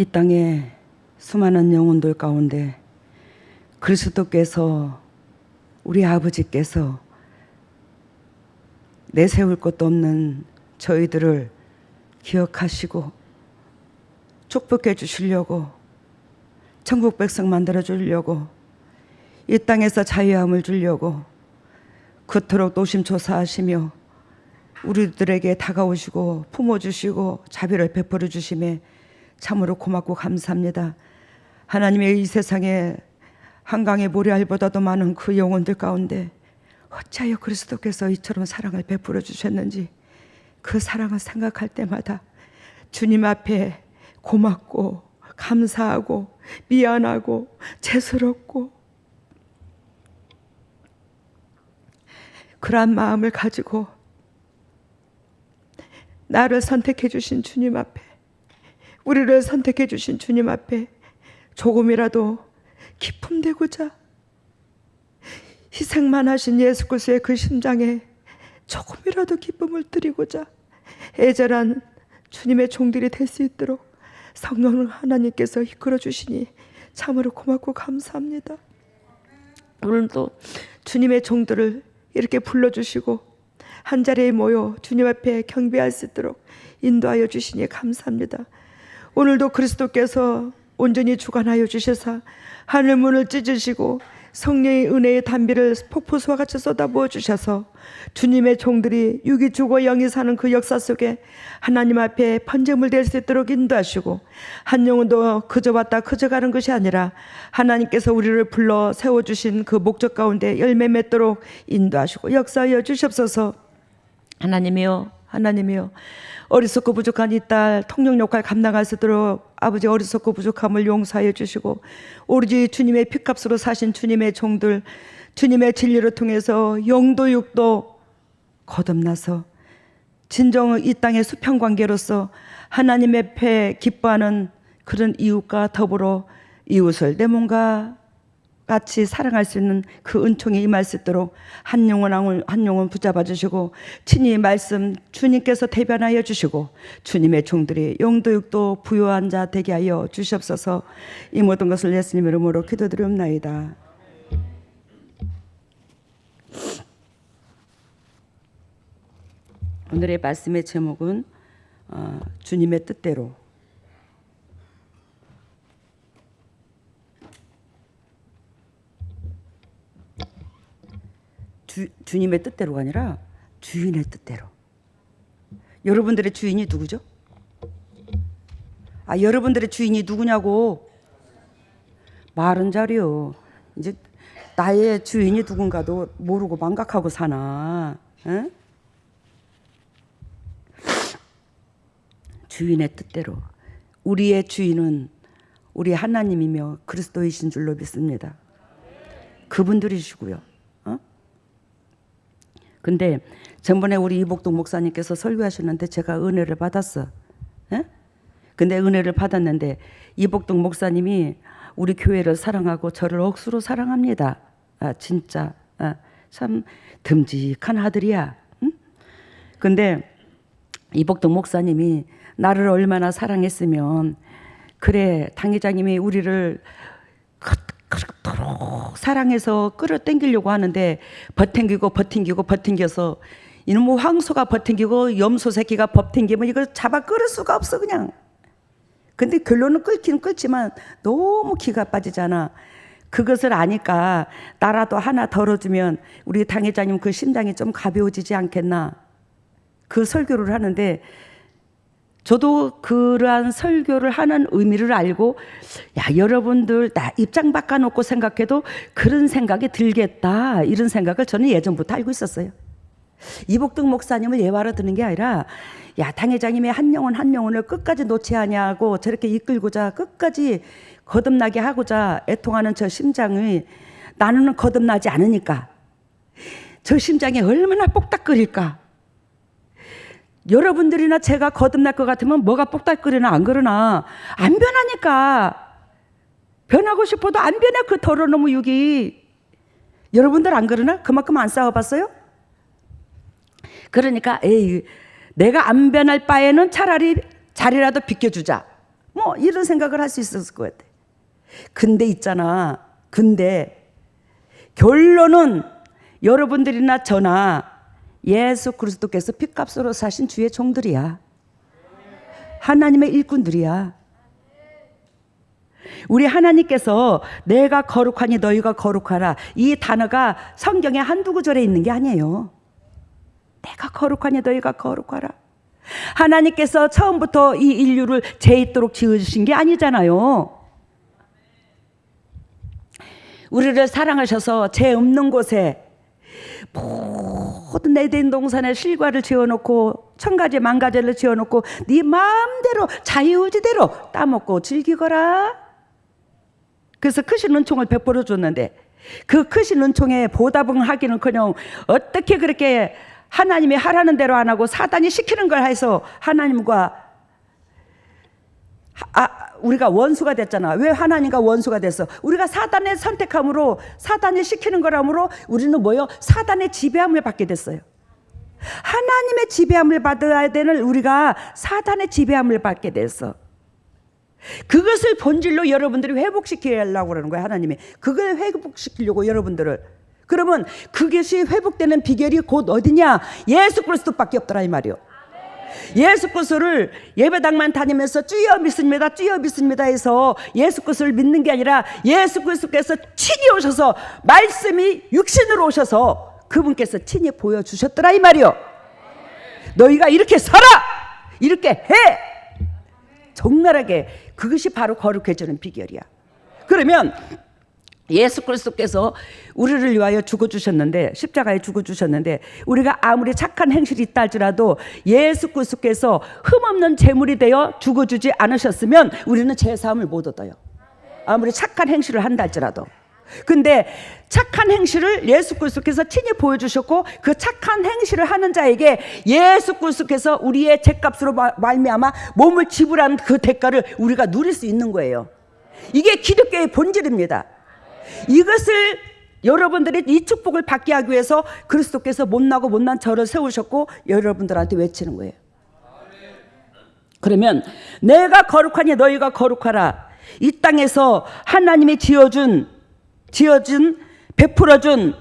이 땅에 수많은 영혼들 가운데 그리스도께서, 우리 아버지께서 내세울 것도 없는 저희들을 기억하시고 축복해 주시려고, 천국 백성 만들어 주려고, 이 땅에서 자유함을 주려고 그토록 노심초사하시며 우리들에게 다가오시고 품어주시고 자비를 베풀어 주심에 참으로 고맙고 감사합니다. 하나님의 이 세상에 한강의 모래알보다도 많은 그 영혼들 가운데 어찌하여 그리스도께서 이처럼 사랑을 베풀어 주셨는지, 그 사랑을 생각할 때마다 주님 앞에 고맙고 감사하고 미안하고 죄스럽고, 그러한 마음을 가지고 나를 선택해 주신 주님 앞에, 우리를 선택해 주신 주님 앞에 조금이라도 기쁨 되고자, 희생만 하신 예수 그리스도의 그 심장에 조금이라도 기쁨을 드리고자 애절한 주님의 종들이 될 수 있도록 성령 하나님께서 이끌어 주시니 참으로 고맙고 감사합니다. 오늘도 주님의 종들을 이렇게 불러주시고 한자리에 모여 주님 앞에 경배할 수 있도록 인도하여 주시니 감사합니다. 오늘도 그리스도께서 온전히 주관하여 주셔서 하늘 문을 찢으시고 성령의 은혜의 단비를 폭포수와 같이 쏟아부어 주셔서 주님의 종들이 육이 죽어 영이 사는 그 역사 속에 하나님 앞에 번제물 될 수 있도록 인도하시고, 한 영혼도 그저 왔다 그저 가는 것이 아니라 하나님께서 우리를 불러 세워주신 그 목적 가운데 열매 맺도록 인도하시고 역사하여 주시옵소서. 하나님이여, 하나님이여, 어리석고 부족한 이 딸 통역 역할 감당할 수 있도록 아버지 어리석고 부족함을 용서하여 주시고, 오로지 주님의 피값으로 사신 주님의 종들, 주님의 진리를 통해서 영도 육도 거듭나서 진정 이 땅의 수평관계로서 하나님 앞에 기뻐하는 그런 이웃과 더불어 이웃을 내 몸과 같이 사랑할 수 있는 그 은총이 임할 수 있도록 한 영혼 한 영혼 붙잡아 주시고, 친히 말씀 주님께서 대변하여 주시고 주님의 종들이 영도육도 부요한 자 되게 하여 주시옵소서. 이 모든 것을 예수님 이름으로 기도드리옵나이다. 오늘의 말씀의 제목은 주님의 뜻대로. 주님의 뜻대로가 아니라 주인의 뜻대로. 여러분들의 주인이 누구죠? 여러분들의 주인이 누구냐고. 말은 잘이요. 이제 나의 주인이 누군가도 모르고 망각하고 사나. 에? 주인의 뜻대로. 우리의 주인은 우리 하나님이며 그리스도이신 줄로 믿습니다. 그분들이시고요. 근데 전번에 우리 이복동 목사님께서 설교하셨는데 제가 은혜를 받았어. 에? 근데 은혜를 받았는데 이복동 목사님이 우리 교회를 사랑하고 저를 억수로 사랑합니다. 진짜 참 듬직한 아들이야. 응? 근데 이복동 목사님이 나를 얼마나 사랑했으면, 그래 당회장님이 우리를 그렇도록 사랑해서 끌어당기려고 하는데 버팅겨서 이놈의 황소가 버팅기고 염소 새끼가 버팅기면 이걸 잡아 끌을 수가 없어 그냥. 근데 결론은 끌기는 끌지만 너무 기가 빠지잖아. 그것을 아니까 나라도 하나 덜어주면 우리 당회장님 그 심장이 좀 가벼워지지 않겠나. 그 설교를 하는데 저도 그러한 설교를 하는 의미를 알고, 여러분들 나 입장 바꿔놓고 생각해도 그런 생각이 들겠다, 이런 생각을 저는 예전부터 알고 있었어요. 이복동 목사님을 예화로 드는 게 아니라 당회장님이 한 영혼 한 영혼을 끝까지 놓지 않냐고 저렇게 이끌고자 끝까지 거듭나게 하고자 애통하는 저 심장이, 나는 거듭나지 않으니까 저 심장이 얼마나 뽁닥거릴까. 여러분들이나 제가 거듭날 것 같으면 뭐가 뽁닥거리나 안 그러나 안 변하니까. 변하고 싶어도 안 변해 그 더러운 놈의 육이. 여러분들 안 그러나? 그만큼 안 싸워봤어요? 그러니까 내가 안 변할 바에는 차라리 자리라도 비켜주자. 뭐 이런 생각을 할 수 있었을 것 같아. 근데 있잖아. 근데 결론은 여러분들이나 저나 예수 그리스도께서 핏값으로 사신 주의 종들이야. 하나님의 일꾼들이야. 우리 하나님께서 내가 거룩하니 너희가 거룩하라, 이 단어가 성경에 한두 구절에 있는 게 아니에요. 내가 거룩하니 너희가 거룩하라. 하나님께서 처음부터 이 인류를 죄 있도록 지으신 게 아니잖아요. 우리를 사랑하셔서 죄 없는 곳에 모든 에덴 동산에 실과를 지어놓고 천가지 만가지를 지어놓고 네 마음대로 자유의지대로 따먹고 즐기거라. 그래서 크신 은총을 베풀어 줬는데 그 크신 은총에 보답은 하기는커녕 어떻게 그렇게 하나님이 하라는 대로 안 하고 사단이 시키는 걸 해서 하나님과 우리가 원수가 됐잖아. 왜 하나님과 원수가 됐어? 우리가 사단의 선택함으로, 사단이 시키는 거라므로 우리는 뭐요? 사단의 지배함을 받게 됐어요. 하나님의 지배함을 받아야 되는 우리가 사단의 지배함을 받게 됐어. 그것을 본질로 여러분들이 회복시키려고 그러는 거예요. 하나님이 그걸 회복시키려고 여러분들을. 그러면 그것이 회복되는 비결이 곧 어디냐? 예수 그리스도밖에 없더라 이 말이요. 예수 그리스도를 예배당만 다니면서 주여 믿습니다, 주여 믿습니다 해서 예수 그리스도를 믿는 게 아니라 예수 그리스도께서 친히 오셔서 말씀이 육신으로 오셔서 그분께서 친히 보여주셨더라 이 말이요. 너희가 이렇게 살아, 이렇게 해, 적나라하게. 그것이 바로 거룩해지는 비결이야. 그러면 예수 그리스도께서 우리를 위하여 죽어주셨는데, 십자가에 죽어주셨는데, 우리가 아무리 착한 행실이 있다 할지라도 예수 그리스도께서 흠없는 제물이 되어 죽어주지 않으셨으면 우리는 제사함을 못 얻어요. 아무리 착한 행실을 한다 할지라도. 근데 착한 행실을 예수 그리스도께서 친히 보여주셨고, 그 착한 행실을 하는 자에게 예수 그리스도께서 우리의 죄값으로 말미암아 몸을 지불한 그 대가를 우리가 누릴 수 있는 거예요. 이게 기독교의 본질입니다. 이것을 여러분들이 이 축복을 받게 하기 위해서 그리스도께서 못나고 못난 저를 세우셨고 여러분들한테 외치는 거예요. 그러면 내가 거룩하니 너희가 거룩하라. 이 땅에서 하나님이 지어준 베풀어준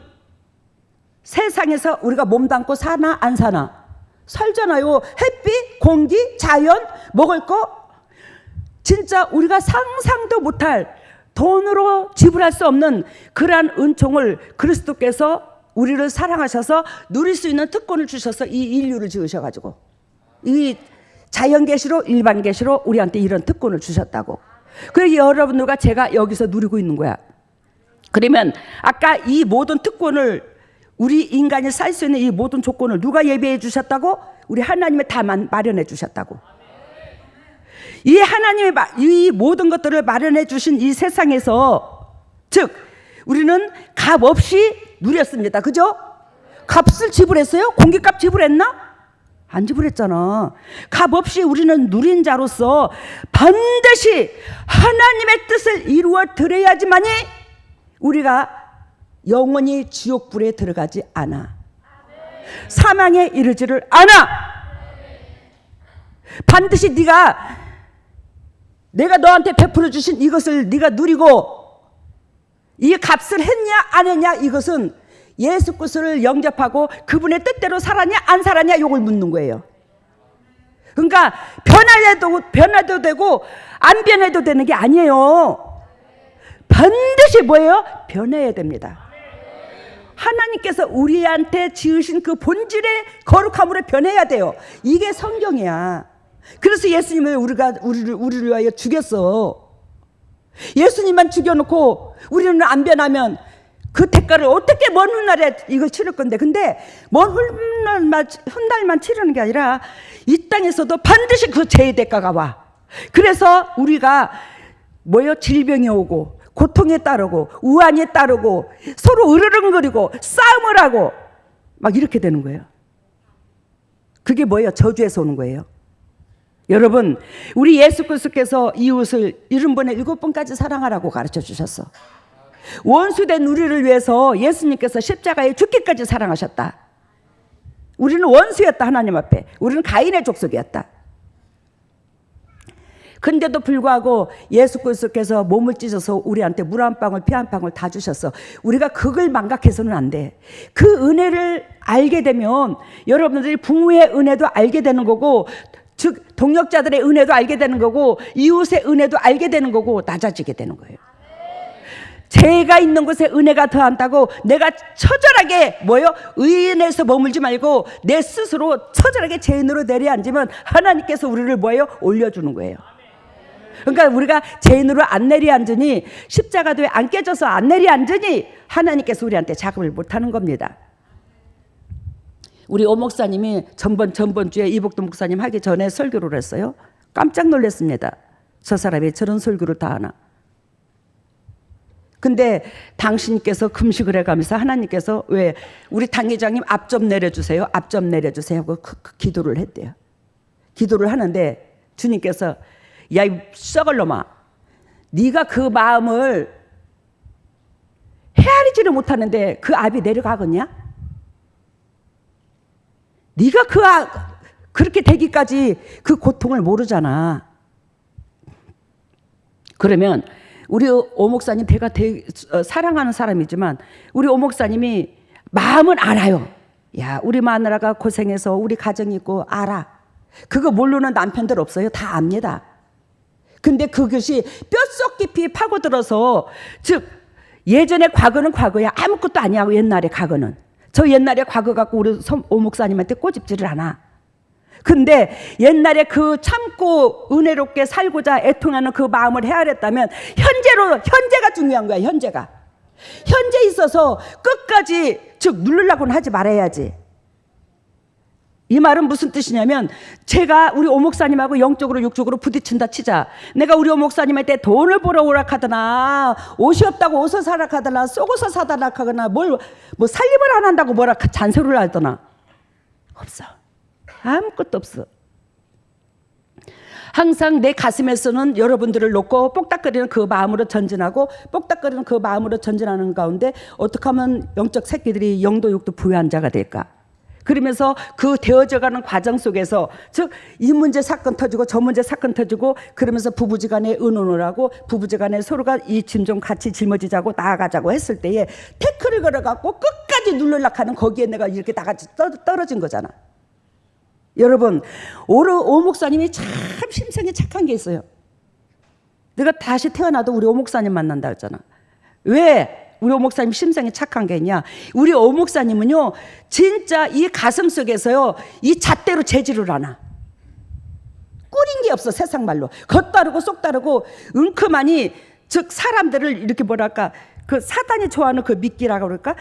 세상에서 우리가 몸담고 사나 안 사나? 살잖아요. 햇빛, 공기, 자연, 먹을 거. 진짜 우리가 상상도 못할, 돈으로 지불할 수 없는 그러한 은총을 그리스도께서 우리를 사랑하셔서 누릴 수 있는 특권을 주셔서 이 인류를 지으셔가지고 이 자연계시로 일반계시로 우리한테 이런 특권을 주셨다고. 그래서 여러분들과 제가 여기서 누리고 있는 거야. 그러면 아까 이 모든 특권을, 우리 인간이 살 수 있는 이 모든 조건을 누가 예비해 주셨다고? 우리 하나님이 다 마련해 주셨다고. 이 하나님의 이 모든 것들을 마련해 주신 이 세상에서, 즉 우리는 값 없이 누렸습니다. 그죠? 값을 지불했어요? 공기값 지불했나? 안 지불했잖아. 값 없이 우리는 누린 자로서 반드시 하나님의 뜻을 이루어 드려야지만이 우리가 영원히 지옥불에 들어가지 않아. 사망에 이르지를 않아. 반드시 내가 너한테 베풀어 주신 이것을 네가 누리고 이 값을 했냐 안 했냐, 이것은 예수 그리스도를 영접하고 그분의 뜻대로 살았냐 안 살았냐 이걸 묻는 거예요. 그러니까 변해도 되고 안 변해도 되는 게 아니에요. 반드시 뭐예요? 변해야 됩니다. 하나님께서 우리한테 지으신 그 본질의 거룩함으로 변해야 돼요. 이게 성경이야. 그래서 예수님을 우리를 위하여 죽였어. 예수님만 죽여놓고 우리는 안 변하면 그 대가를 어떻게 먼 훗날에 이걸 치를 건데, 근데 먼 훗날만 치르는 게 아니라 이 땅에서도 반드시 그 죄의 대가가 와. 그래서 우리가 질병이 오고 고통에 따르고 우환에 따르고 서로 으르렁거리고 싸움을 하고 막 이렇게 되는 거예요. 그게 저주에서 오는 거예요. 여러분, 우리 예수 그리스도께서 이웃을 70번에 7번까지 사랑하라고 가르쳐 주셨어. 원수된 우리를 위해서 예수님께서 십자가에 죽기까지 사랑하셨다. 우리는 원수였다. 하나님 앞에 우리는 가인의 족속이었다. 근데도 불구하고 예수 그리스도께서 몸을 찢어서 우리한테 물 한 방울 피 한 방울 다 주셨어. 우리가 그걸 망각해서는 안 돼. 그 은혜를 알게 되면 여러분들이 부모의 은혜도 알게 되는 거고, 즉 동역자들의 은혜도 알게 되는 거고, 이웃의 은혜도 알게 되는 거고, 낮아지게 되는 거예요. 죄가 있는 곳에 은혜가 더한다고 내가 처절하게 의인에서 머물지 말고 내 스스로 처절하게 죄인으로 내려앉으면 하나님께서 우리를 올려주는 거예요. 그러니까 우리가 죄인으로 안 내려앉으니, 십자가도에 안 깨져서 안 내려앉으니 하나님께서 우리한테 작업을 못하는 겁니다. 우리 오 목사님이 전번 주에 이복도 목사님 하기 전에 설교를 했어요. 깜짝 놀랐습니다. 저 사람이 저런 설교를 다 하나. 근데 당신께서 금식을 해가면서 하나님께서 왜 우리 당회장님 앞 좀 내려주세요, 앞 좀 내려주세요 하고 기도를 했대요. 기도를 하는데 주님께서 야, 이 썩을 놈아, 네가 그 마음을 헤아리지를 못하는데 그 압이 내려가겠냐? 네가 그렇게 되기까지 그 고통을 모르잖아. 그러면 우리 오 목사님 사랑하는 사람이지만 우리 오 목사님이 마음은 알아요. 야, 우리 마누라가 고생해서 우리 가정이 있고 알아. 그거 모르는 남편들 없어요. 다 압니다. 근데 그것이 뼛속 깊이 파고들어서, 즉 예전의 과거는 과거야. 아무것도 아니야. 옛날의 과거는. 저 옛날의 과거 갖고 우리 오 목사님한테 꼬집지를 않아. 근데 옛날에 그 참고 은혜롭게 살고자 애통하는 그 마음을 헤아렸다면 현재가 중요한 거야. 현재에 있어서 끝까지, 즉 누르려고는 하지 말아야지. 이 말은 무슨 뜻이냐면, 제가 우리 오 목사님하고 영적으로 육적으로 부딪힌다 치자. 내가 우리 오 목사님한테 돈을 벌어 오라 하더나, 옷이 없다고 옷을 사라 하더나, 속옷을 사달라 하거나, 뭐 살림을 안 한다고 뭐라 잔소리를 하더나. 없어. 아무것도 없어. 항상 내 가슴에서는 여러분들을 놓고 뽁닥거리는 그 마음으로 전진하고, 뽁닥거리는 그 마음으로 전진하는 가운데 어떻게 하면 영적 새끼들이 영도 육도 부유한 자가 될까? 그러면서 그 되어져가는 과정 속에서, 즉 이 문제 사건 터지고 저 문제 사건 터지고, 그러면서 부부지간에 의논을 하고 부부지간에 서로가 이 짐 좀 같이 짊어지자고 나아가자고 했을 때에 태클을 걸어갖고 끝까지 누르려고 하는, 거기에 내가 이렇게 다 같이 떨어진 거잖아. 여러분, 오 목사님이 참 심성이 착한 게 있어요. 내가 다시 태어나도 우리 오 목사님 만난다 했잖아. 왜 우리 오 목사님 심성이 착한 게 있냐? 우리 오 목사님은요, 진짜 이 가슴 속에서요, 이 잣대로 재질을 하나. 꿀인 게 없어, 세상 말로. 겉 다르고 속 다르고 은큼하니, 즉 사람들을 이렇게 그 사단이 좋아하는 그 미끼라고 그럴까?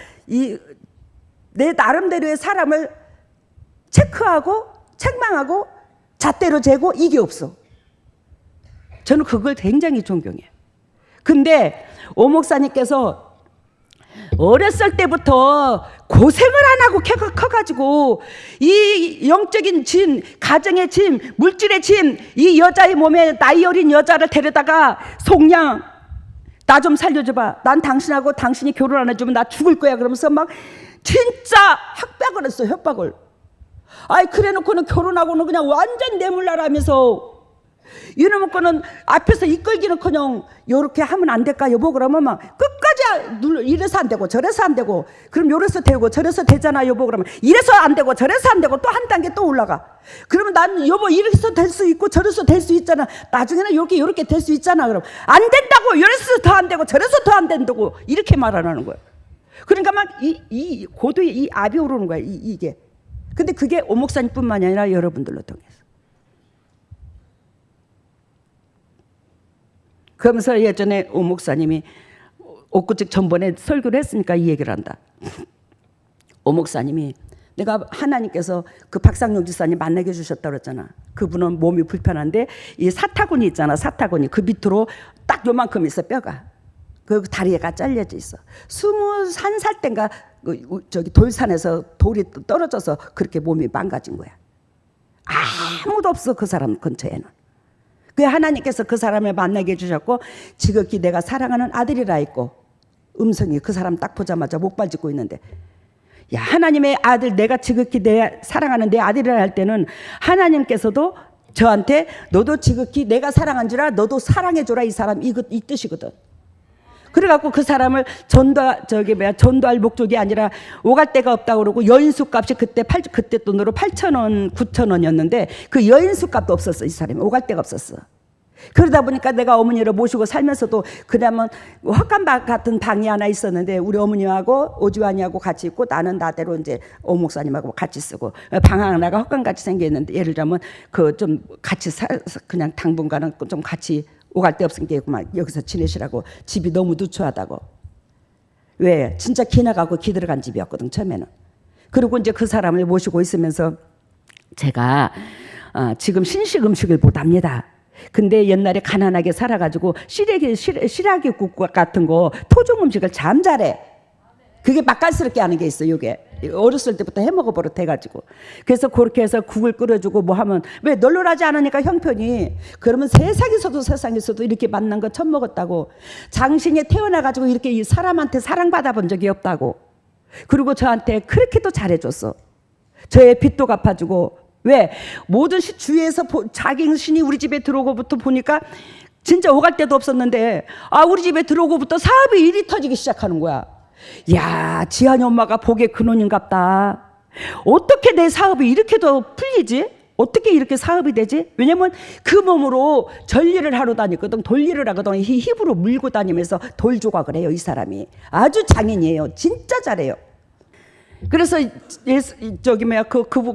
내 나름대로의 사람을 체크하고 책망하고 잣대로 재고, 이게 없어. 저는 그걸 굉장히 존경해요. 근데 오 목사님께서 어렸을 때부터 고생을 안 하고 커가지고 이 영적인 짐, 가정의 짐, 물질의 짐, 이 여자의 몸에 나이 어린 여자를 데려다가 속량, 나 좀 살려줘봐. 난 당신하고 당신이 결혼 안 해주면 나 죽을 거야. 그러면서 막 진짜 협박을 했어, 협박을. 아이, 그래 놓고는 결혼하고는 그냥 완전 내물나라면서, 이놈의 거는 앞에서 이끌기는커녕 요렇게 하면 안 될까 여보, 그러면 막 끝까지 이래서 안 되고 저래서 안 되고, 그럼 요래서 되고 저래서 되잖아 여보, 그러면 이래서 안 되고 저래서 안 되고 또 한 단계 또 올라가. 그러면 난 여보 이래서 될 수 있고 저래서 될 수 있잖아, 나중에는 요렇게 될 수 있잖아. 그럼 안 된다고, 이래서 더 안 되고 저래서 더 안 된다고 이렇게 말하는 거예요. 그러니까 막 이 고도의 이 압이 오르는 거야, 이게. 근데 그게 오 목사님뿐만이 아니라 여러분들로 통해서. 그러면서 예전에 오 목사님이 옥구직 전번에 설교를 했으니까 이 얘기를 한다. 오 목사님이, 내가 하나님께서 그 박상용 지사님 만나게 해주셨다고 그랬잖아. 그분은 몸이 불편한데 이 사타구니 있잖아, 사타구니. 그 밑으로 딱 요만큼 있어, 뼈가. 그 다리가 잘려져 있어. 21살 땐가 저기 돌산에서 돌이 떨어져서 그렇게 몸이 망가진 거야. 아무도 없어, 그 사람 근처에는. 그 하나님께서 그 사람을 만나게 해주셨고, 지극히 내가 사랑하는 아들이라 했고, 음성이 그 사람 딱 보자마자 목발 짚고 있는데, 야, 하나님의 아들, 내가 지극히 사랑하는 내 아들이라 할 때는 하나님께서도 저한테 너도 지극히 내가 사랑한 줄아 너도 사랑해줘라 이 사람 이 뜻이거든. 그래갖고 그 사람을 전도할 목적이 아니라 오갈 데가 없다고 그러고 여인수 값이 그때 돈으로 8,000원, 9,000원이었는데 그 여인수 값도 없었어. 이 사람이 오갈 데가 없었어. 그러다 보니까 내가 어머니를 모시고 살면서도 그다음은 헛간 같은 방이 하나 있었는데 우리 어머니하고 오지환이하고 같이 있고 나는 나대로 이제 오 목사님하고 같이 쓰고 방 하나가 헛간 같이 생겼는데 예를 들면 그 좀 같이 그냥 당분간은 좀 같이 오갈 데 없으니까 여기서 지내시라고 집이 너무 누추하다고. 왜? 진짜 기 나가고 기 들어간 집이었거든 처음에는. 그리고 이제 그 사람을 모시고 있으면서 제가 지금 신식 음식을 못 합니다. 근데 옛날에 가난하게 살아가지고 시래기국 같은 거 토종 음식을 참 잘해. 그게 맛깔스럽게 하는 게 있어. 이게 어렸을 때부터 해먹어 버릇해가지고 그래서 그렇게 해서 국을 끓여주고 뭐 하면 왜 널널하지 않으니까 형편이 그러면 세상에서도 이렇게 만난 거 처음 먹었다고. 장신이 태어나가지고 이렇게 사람한테 사랑받아 본 적이 없다고. 그리고 저한테 그렇게도 잘해줬어. 저의 빚도 갚아주고. 왜? 모든 주위에서 자기 신이 우리 집에 들어오고부터 보니까 진짜 오갈 데도 없었는데 우리 집에 들어오고부터 사업이 일이 터지기 시작하는 거야. 야, 지한이 엄마가 복의 근원인갑다. 어떻게 내 사업이 이렇게도 풀리지? 어떻게 이렇게 사업이 되지? 왜냐면 그 몸으로 전리를 하러 다녔거든. 돌리를 하거든. 힙으로 물고 다니면서 돌 조각을 해요. 이 사람이 아주 장인이에요. 진짜 잘해요. 그래서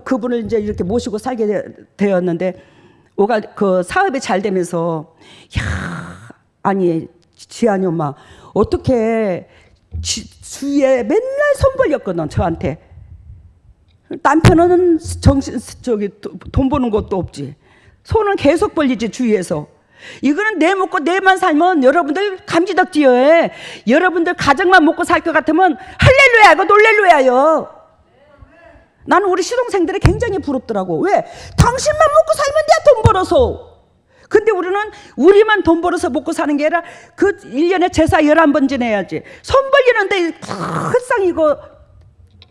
그분을 이제 이렇게 모시고 살게 되었는데 그 사업이 잘 되면서 아니 지한이 엄마 어떻게 주위에 맨날 손 벌렸거든 저한테. 남편은 돈 버는 것도 없지. 손은 계속 벌리지 주위에서. 이거는 내 먹고 내만 살면 여러분들 감지덕지요. 여러분들 가정만 먹고 살 것 같으면 할렐루야고 놀렐루야요. 나는 우리 시동생들이 굉장히 부럽더라고. 왜? 당신만 먹고 살면 돼 돈 벌어서. 근데 우리만 돈 벌어서 먹고 사는 게 아니라 그 1년에 제사 11번 지내야지. 손 벌리는데 항상 이거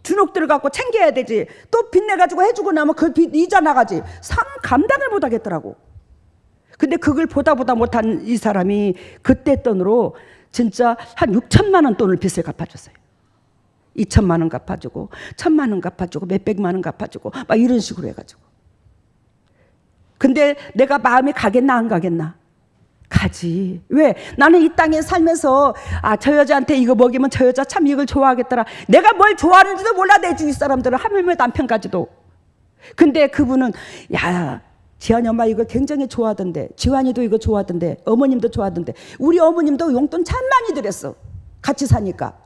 주눅 들어갖고 챙겨야 되지. 또 빚내가지고 해주고 나면 그 빚 이자 나가지. 감당을 못 하겠더라고. 근데 그걸 보다 못한 이 사람이 그때 돈으로 진짜 한 6천만 원 돈을 빚을 갚아줬어요. 2천만 원 갚아주고 1,000만 원 갚아주고 몇백만 원 갚아주고 막 이런 식으로 해가지고. 근데 내가 마음이 가겠나 안 가겠나? 가지. 왜? 나는 이 땅에 살면서 저 여자한테 이거 먹이면 저 여자 참 이걸 좋아하겠더라. 내가 뭘 좋아하는지도 몰라. 내 주위 사람들은 하물며 남편까지도. 근데 그분은 지한이 엄마 이거 굉장히 좋아하던데, 지환이도 이거 좋아하던데, 어머님도 좋아하던데. 우리 어머님도 용돈 참 많이 드렸어. 같이 사니까.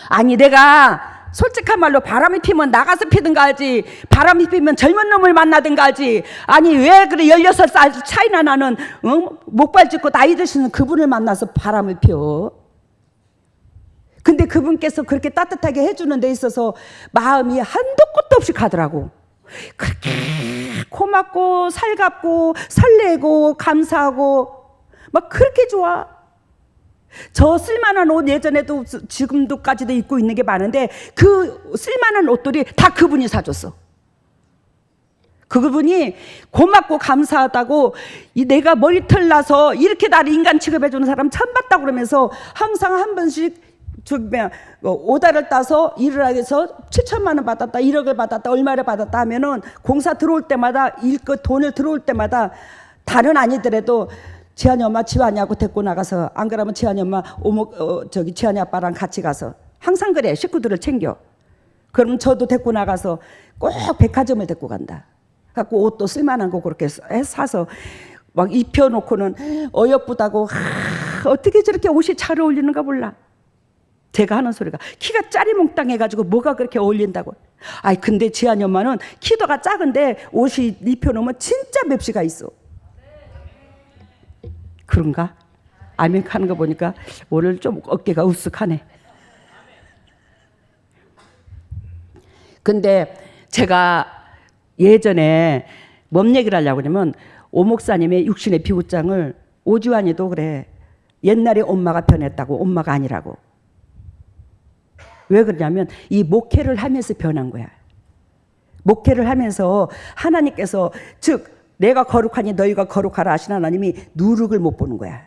아니 내가 솔직한 말로 바람이 피면 나가서 피든가 하지, 바람이 피면 젊은 놈을 만나든가 하지. 아니 왜 그래 16살 차이나 나는 목발 짚고 나이 드시는 그분을 만나서 바람을 피워. 근데 그분께서 그렇게 따뜻하게 해주는 데 있어서 마음이 한도 끝도 없이 가더라고. 그렇게 고맙고 살갑고 설레고 감사하고 막 그렇게 좋아. 저 쓸만한 옷 예전에도 지금도까지도 입고 있는 게 많은데 그 쓸만한 옷들이 다 그분이 사줬어. 그분이 고맙고 감사하다고 내가 머리털 나서 이렇게 나를 인간 취급해주는 사람 처음 봤다고 그러면서 항상 한 번씩 오다를 따서 일을 하기 위해서 7천만 원 받았다 1억을 받았다 얼마를 받았다 하면은 공사 들어올 때마다 돈을 들어올 때마다 다른 아니더라도 지한이 엄마 지환이하고 데리고 나가서, 안 그러면 지한이 엄마 지한이 아빠랑 같이 가서 항상 그래. 식구들을 챙겨. 그럼 저도 데리고 나가서 꼭 백화점을 데리고 간다. 갖고 옷도 쓸만한 거 그렇게 사서 막 입혀놓고는 어여쁘다고 어떻게 저렇게 옷이 잘 어울리는가 몰라. 제가 하는 소리가 키가 짜리몽땅해가지고 뭐가 그렇게 어울린다고. 근데 지한이 엄마는 키도가 작은데 옷이 입혀놓으면 진짜 맵시가 있어. 그런가? 아멘 하는 거 보니까 오늘 좀 어깨가 으쓱하네. 근데 제가 예전에 뭔 얘기를 하려고 그러면 오 목사님의 육신의 비구장을 오지환이도 그래. 옛날에 엄마가 변했다고. 엄마가 아니라고. 왜 그러냐면 이 목회를 하면서 변한 거야. 목회를 하면서 하나님께서 즉 내가 거룩하니 너희가 거룩하라 하신 하나님이 누룩을 못 보는 거야.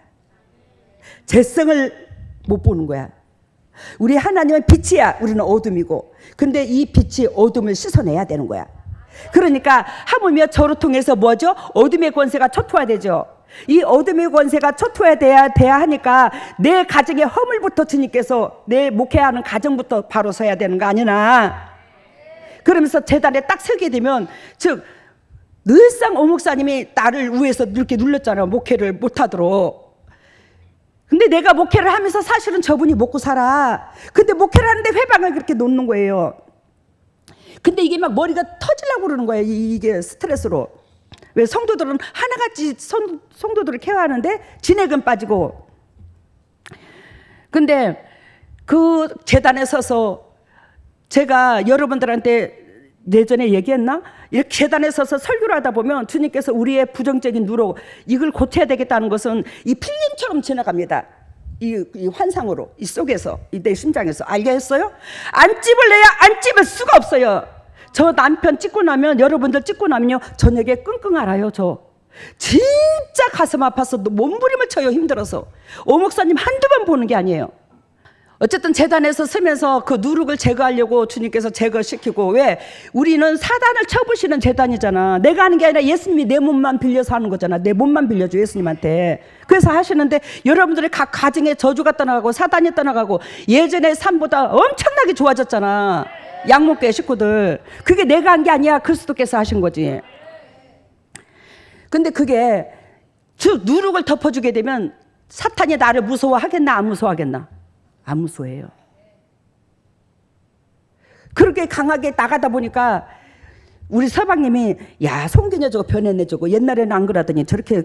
재성을 못 보는 거야. 우리 하나님은 빛이야. 우리는 어둠이고. 근데 이 빛이 어둠을 씻어내야 되는 거야. 그러니까 하물며 저를 통해서 뭐죠? 어둠의 권세가 초토화되죠. 이 어둠의 권세가 초토화돼야 하니까 내 가정의 허물부터 주님께서 내 목회하는 가정부터 바로 서야 되는 거 아니나. 그러면서 제단에 딱 서게 되면 즉 늘상 오 목사님이 나를 위해서 이렇게 눌렀잖아요. 목회를 못하도록. 근데 내가 목회를 하면서 사실은 저분이 먹고 살아. 근데 목회를 하는데 회방을 그렇게 놓는 거예요. 근데 이게 막 머리가 터지려고 그러는 거예요. 이게 스트레스로. 왜 성도들은 하나같이 성도들을 케어하는데 진액은 빠지고. 근데 그 재단에 서서 제가 여러분들한테 예전에 얘기했나? 이렇게 재단에 서서 설교를 하다 보면 주님께서 우리의 부정적인 누로 이걸 고쳐야 되겠다는 것은 이 필름처럼 지나갑니다. 이 환상으로 이 속에서 내 심장에서 알겠어요? 안 찝을래야 안 찝을 수가 없어요. 저 남편 찍고 나면 여러분들 찍고 나면요 저녁에 끙끙 앓아요. 저 진짜 가슴 아파서 몸부림을 쳐요. 힘들어서. 오 목사님 한두 번 보는 게 아니에요. 어쨌든 재단에서 서면서 그 누룩을 제거하려고 주님께서 제거시키고. 왜? 우리는 사단을 쳐부시는 재단이잖아. 내가 하는 게 아니라 예수님이 내 몸만 빌려서 하는 거잖아. 내 몸만 빌려줘 예수님한테. 그래서 하시는데 여러분들의 각 가정에 저주가 떠나가고 사단이 떠나가고 예전의 삶보다 엄청나게 좋아졌잖아. 양목교회 식구들. 그게 내가 한 게 아니야. 그리스도께서 하신 거지. 근데 그게 즉 누룩을 덮어주게 되면 사탄이 나를 무서워하겠나 안 무서워하겠나? 안 무서워해요. 그렇게 강하게 나가다 보니까 우리 서방님이 야 송기녀 저거 변했네 저거 옛날에는 안 그러더니 저렇게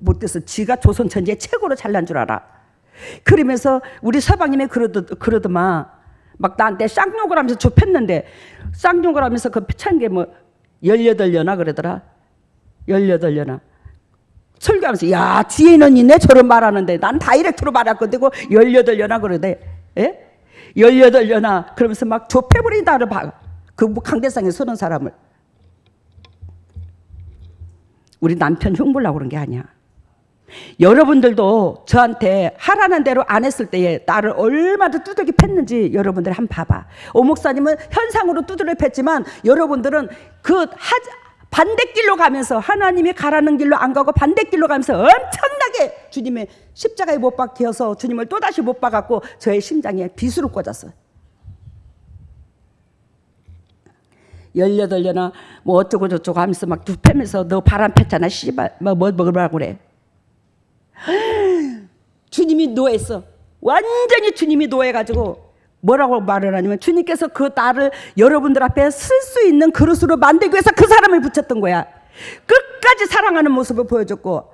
못돼서 지가 조선 천지에 최고로 잘난 줄 알아. 그러면서 우리 서방님이 그러더만 막 나한테 쌍욕을 하면서 좁혔는데 쌍욕을 하면서 그 피찬 게 뭐 18년아 그러더라. 18년아. 설교하면서 야 뒤에는 있네 저런 말하는데 난 다이렉트로 말할 건데 그 18년아 그러대. 예? 18년아 그러면서 막 좁혀버린 나를 봐. 그 강대상에 서는 사람을. 우리 남편 흉보려고 그런 게 아니야. 여러분들도 저한테 하라는 대로 안 했을 때에 나를 얼마나 두들겨 팼는지 여러분들 한번 봐봐. 오 목사님은 현상으로 두들겨 팼지만 여러분들은 그 반대길로 가면서 하나님이 가라는 길로 안 가고 반대길로 가면서 엄청나게 주님의 십자가에 못 박혀서 주님을 또다시 못 박았고 저의 심장에 비수로 꽂았어요. 18년아 뭐 어쩌고 저쩌고 하면서 막 두패면서 너 바람 폈잖아 씨발 뭐 먹으라고 그래. 주님이 노했어. 완전히 주님이 노해가지고 뭐라고 말을 하냐면 주님께서 그 나를 여러분들 앞에 쓸 수 있는 그릇으로 만들기 위해서 그 사람을 붙였던 거야. 끝까지 사랑하는 모습을 보여줬고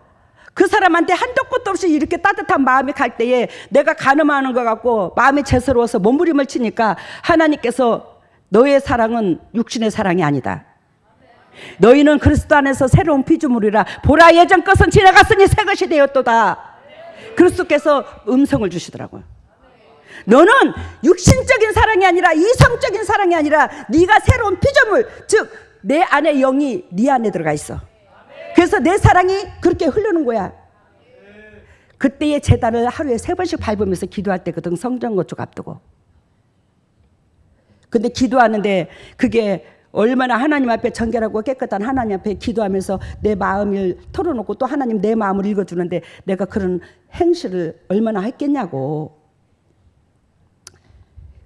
그 사람한테 한도 끝도 없이 이렇게 따뜻한 마음이 갈 때에 내가 가늠하는 것 같고 마음이 죄스러워서 몸부림을 치니까 하나님께서 너의 사랑은 육신의 사랑이 아니다. 너희는 그리스도 안에서 새로운 피조물이라 보라 예전 것은 지나갔으니 새 것이 되었도다. 그리스도께서 음성을 주시더라고요. 너는 육신적인 사랑이 아니라 이성적인 사랑이 아니라 네가 새로운 피조물 즉 내 안에 영이 네 안에 들어가 있어. 그래서 내 사랑이 그렇게 흐르는 거야. 그때의 제단을 하루에 3번씩 밟으면서 기도할 때거든. 성전 건축 앞두고. 근데 기도하는데 그게 얼마나 하나님 앞에 정결하고 깨끗한 하나님 앞에 기도하면서 내 마음을 털어놓고 또 하나님 내 마음을 읽어주는데 내가 그런 행실을 얼마나 했겠냐고.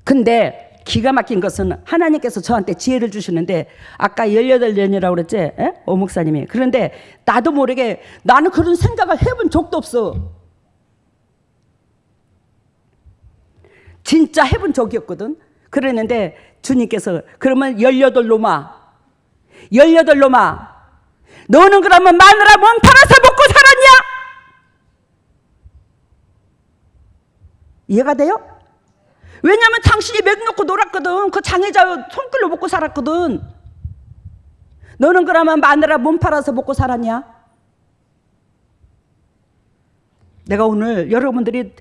근데 기가 막힌 것은 하나님께서 저한테 지혜를 주시는데 아까 18년이라고 그랬지? 에? 오 목사님이. 그런데 나도 모르게 나는 그런 생각을 해본 적도 없어. 진짜 해본 적이 없거든. 그랬는데 주님께서 그러면 18놈아 너는 그러면 마누라 몸 팔아서 먹고 살았냐? 이해가 돼요? 왜냐하면 당신이 맥 놓고 놀았거든. 그 장애자 손길로 먹고 살았거든. 너는 그러면 마누라 몸 팔아서 먹고 살았냐? 내가 오늘 여러분들이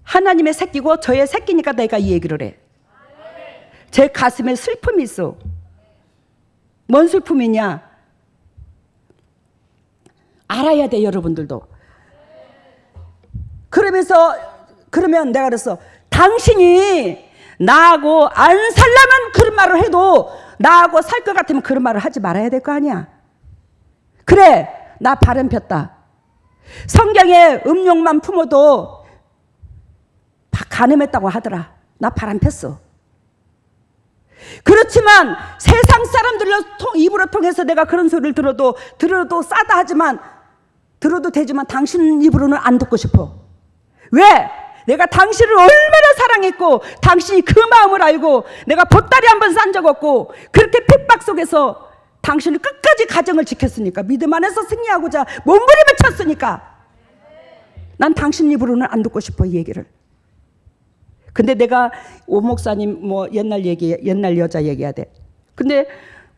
하나님의 새끼고 저의 새끼니까 내가 이 얘기를 해. 제 가슴에 슬픔이 있어. 뭔 슬픔이냐? 알아야 돼, 여러분들도. 그러면 내가 그랬어. 당신이 나하고 안 살려면 그런 말을 해도 나하고 살 것 같으면 그런 말을 하지 말아야 될 거 아니야. 그래, 나 바람 폈다. 성경에 음욕만 품어도 가늠했다고 하더라. 나 바람 폈어. 그렇지만 세상 사람들로 입으로 통해서 내가 그런 소리를 들어도 싸다 하지만 들어도 되지만 당신 입으로는 안 듣고 싶어. 왜? 내가 당신을 얼마나 사랑했고 당신이 그 마음을 알고 내가 보따리 한 번 싼 적 없고 그렇게 핍박 속에서 당신이 끝까지 가정을 지켰으니까, 믿음 안에서 승리하고자 몸부림을 쳤으니까 난 당신 입으로는 안 듣고 싶어, 이 얘기를. 근데 내가 오 목사님 뭐 옛날 여자 얘기해야 돼. 근데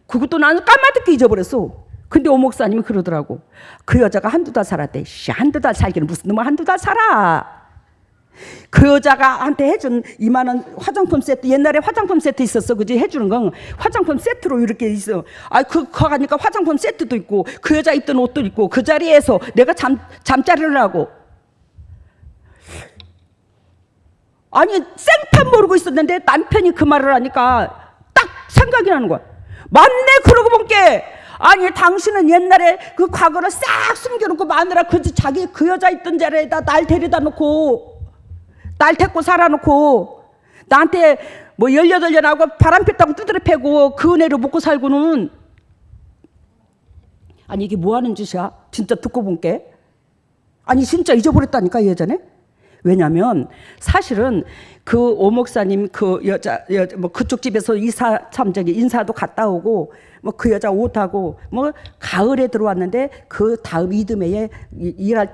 그것도 나는 까마득히 잊어버렸어. 근데 오 목사님이 그러더라고. 그 여자가 한두 달 살았대. 한두 달 살기는 무슨 놈을 한두 달 살아. 그 여자가 한테 해준 2만 원 화장품 세트, 옛날에 화장품 세트 있었어, 그지? 해주는 건 화장품 세트로 이렇게 있어. 가니까 화장품 세트도 있고 그 여자 입던 옷도 있고 그 자리에서 내가 잠자리를 하고. 아니 생판 모르고 있었는데 남편이 그 말을 하니까 딱 생각이 나는 거야. 맞네, 그러고 본게. 아니 당신은 옛날에 그 과거를 싹 숨겨놓고 마누라 자기 그 여자 있던 자리에다 날 데려다 놓고 날 데리고 살아놓고 나한테 뭐 18년하고 바람 폈다고 두드려 패고 그 은혜로 먹고 살고는. 아니 이게 뭐 하는 짓이야? 진짜 듣고 본게. 아니 진짜 잊어버렸다니까, 예전에. 왜냐면 사실은 그 오 목사님 그 여자 뭐 그쪽 집에서 인사도 갔다 오고 뭐 그 여자 옷하고 뭐 가을에 들어왔는데 그 다음 이듬해에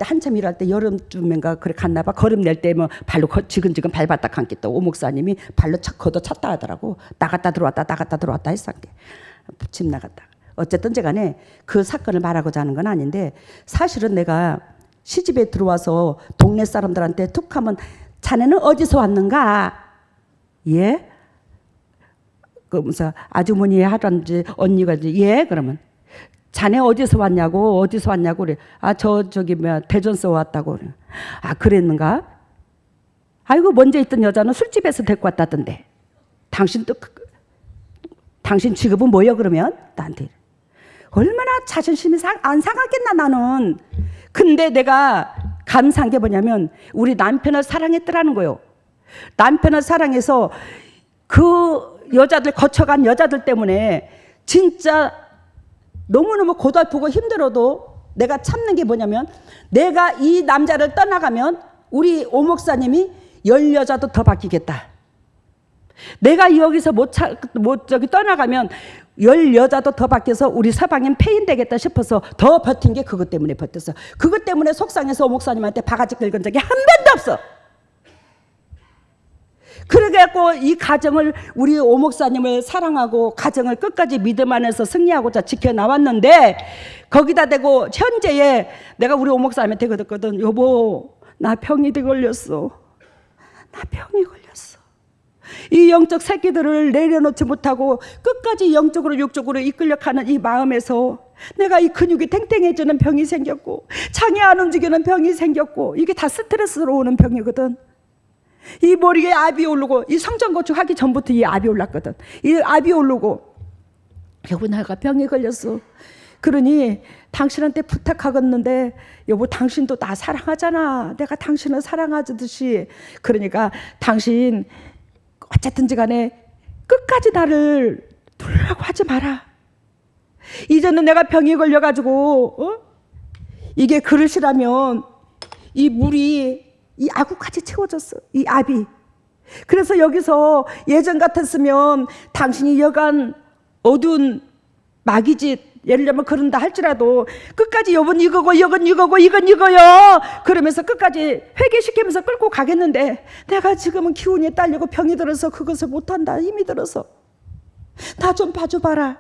한참 일할 때 여름쯤인가 그래 갔나 봐. 걸음 낼 때 뭐 발로 지근지근 밟았다 감기 또 오 목사님이 발로 걷어찼다 하더라고. 나갔다 들어왔다 했어. 집 나갔다. 어쨌든 간에 그 사건을 말하고자 하는 건 아닌데, 사실은 내가 시집에 들어와서 동네 사람들한테 툭 하면 자네는 어디서 왔는가? 예? 그러면서 아주머니 하던지 언니가 예? 그러면 자네 어디서 왔냐고 그래. 저기 대전서 왔다고 그래. 그랬는가? 아이고 먼저 있던 여자는 술집에서 데리고 왔다던데. 당신 직업은 뭐야 그러면? 나한테. 얼마나 자존심이 안 상하겠나 나는. 근데 내가 감사한 게 뭐냐면 우리 남편을 사랑했더라는 거예요. 남편을 사랑해서 그 여자들 거쳐간 여자들 때문에 진짜 너무너무 고달프고 힘들어도 내가 참는 게 뭐냐면, 내가 이 남자를 떠나가면 우리 오 목사님이 10여자도 더 바뀌겠다. 내가 여기서 떠나가면 10여자도 더 바뀌어서 우리 서방님 폐인 되겠다 싶어서 더 버틴 게 그것 때문에 버텼어. 그것 때문에 속상해서 오 목사님한테 바가지 긁은 적이 한 번도 없어. 그래갖고 이 가정을, 우리 오 목사님을 사랑하고 가정을 끝까지 믿음 안에서 승리하고자 지켜나왔는데, 거기다 대고 현재에 내가 우리 오 목사님한테 그랬거든. 여보, 나 병이 걸렸어. 나 병이 걸렸어. 이 영적 새끼들을 내려놓지 못하고 끝까지 영적으로 육적으로 이끌려가는 이 마음에서 내가 이 근육이 탱탱해지는 병이 생겼고 장이 안 움직이는 병이 생겼고, 이게 다 스트레스로 오는 병이거든. 이 머리에 압이 오르고, 이 성전건축 하기 전부터 이 압이 올랐거든. 이 압이 오르고, 여보 내가 병에 걸렸어. 그러니 당신한테 부탁하겠는데, 여보 당신도 나 사랑하잖아. 내가 당신을 사랑하듯이. 그러니까 당신 어쨌든지 간에 끝까지 나를 두려고 하지 마라. 이제는 내가 병에 걸려가지고 이게 그릇이라면 이 물이 이 아구까지 채워졌어. 이 압이. 그래서 여기서 예전 같았으면 당신이 여간 어두운 마귀짓, 예를 들면 그런다 할지라도 끝까지 여분 이거고 이건 이거요 그러면서 끝까지 회개시키면서 끌고 가겠는데, 내가 지금은 기운이 딸리고 병이 들어서 그것을 못한다. 힘이 들어서 나 좀 봐줘봐라.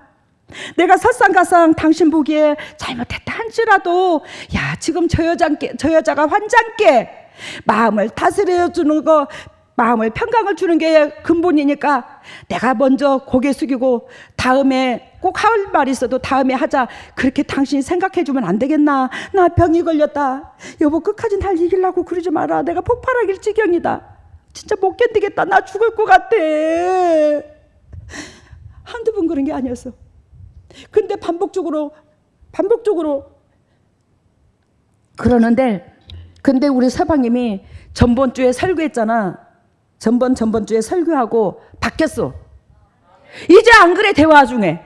내가 설상가상 당신 보기에 잘못했다 할지라도, 야 지금 저 여자가 환장께 마음을 다스려주는 거, 마음을 평강을 주는 게 근본이니까 내가 먼저 고개 숙이고 다음에 꼭 할 말이 있어도 다음에 하자. 그렇게 당신이 생각해 주면 안 되겠나? 나 병이 걸렸다. 여보 끝까지 날 이기려고 그러지 마라. 내가 폭발하길 지경이다. 진짜 못 견디겠다. 나 죽을 것 같아. 한두 번 그런 게 아니었어. 근데 반복적으로 그러는데, 근데 우리 서방님이 전번주에 설교했잖아. 전번주에 설교하고 바뀌었어. 이제 안 그래. 대화 중에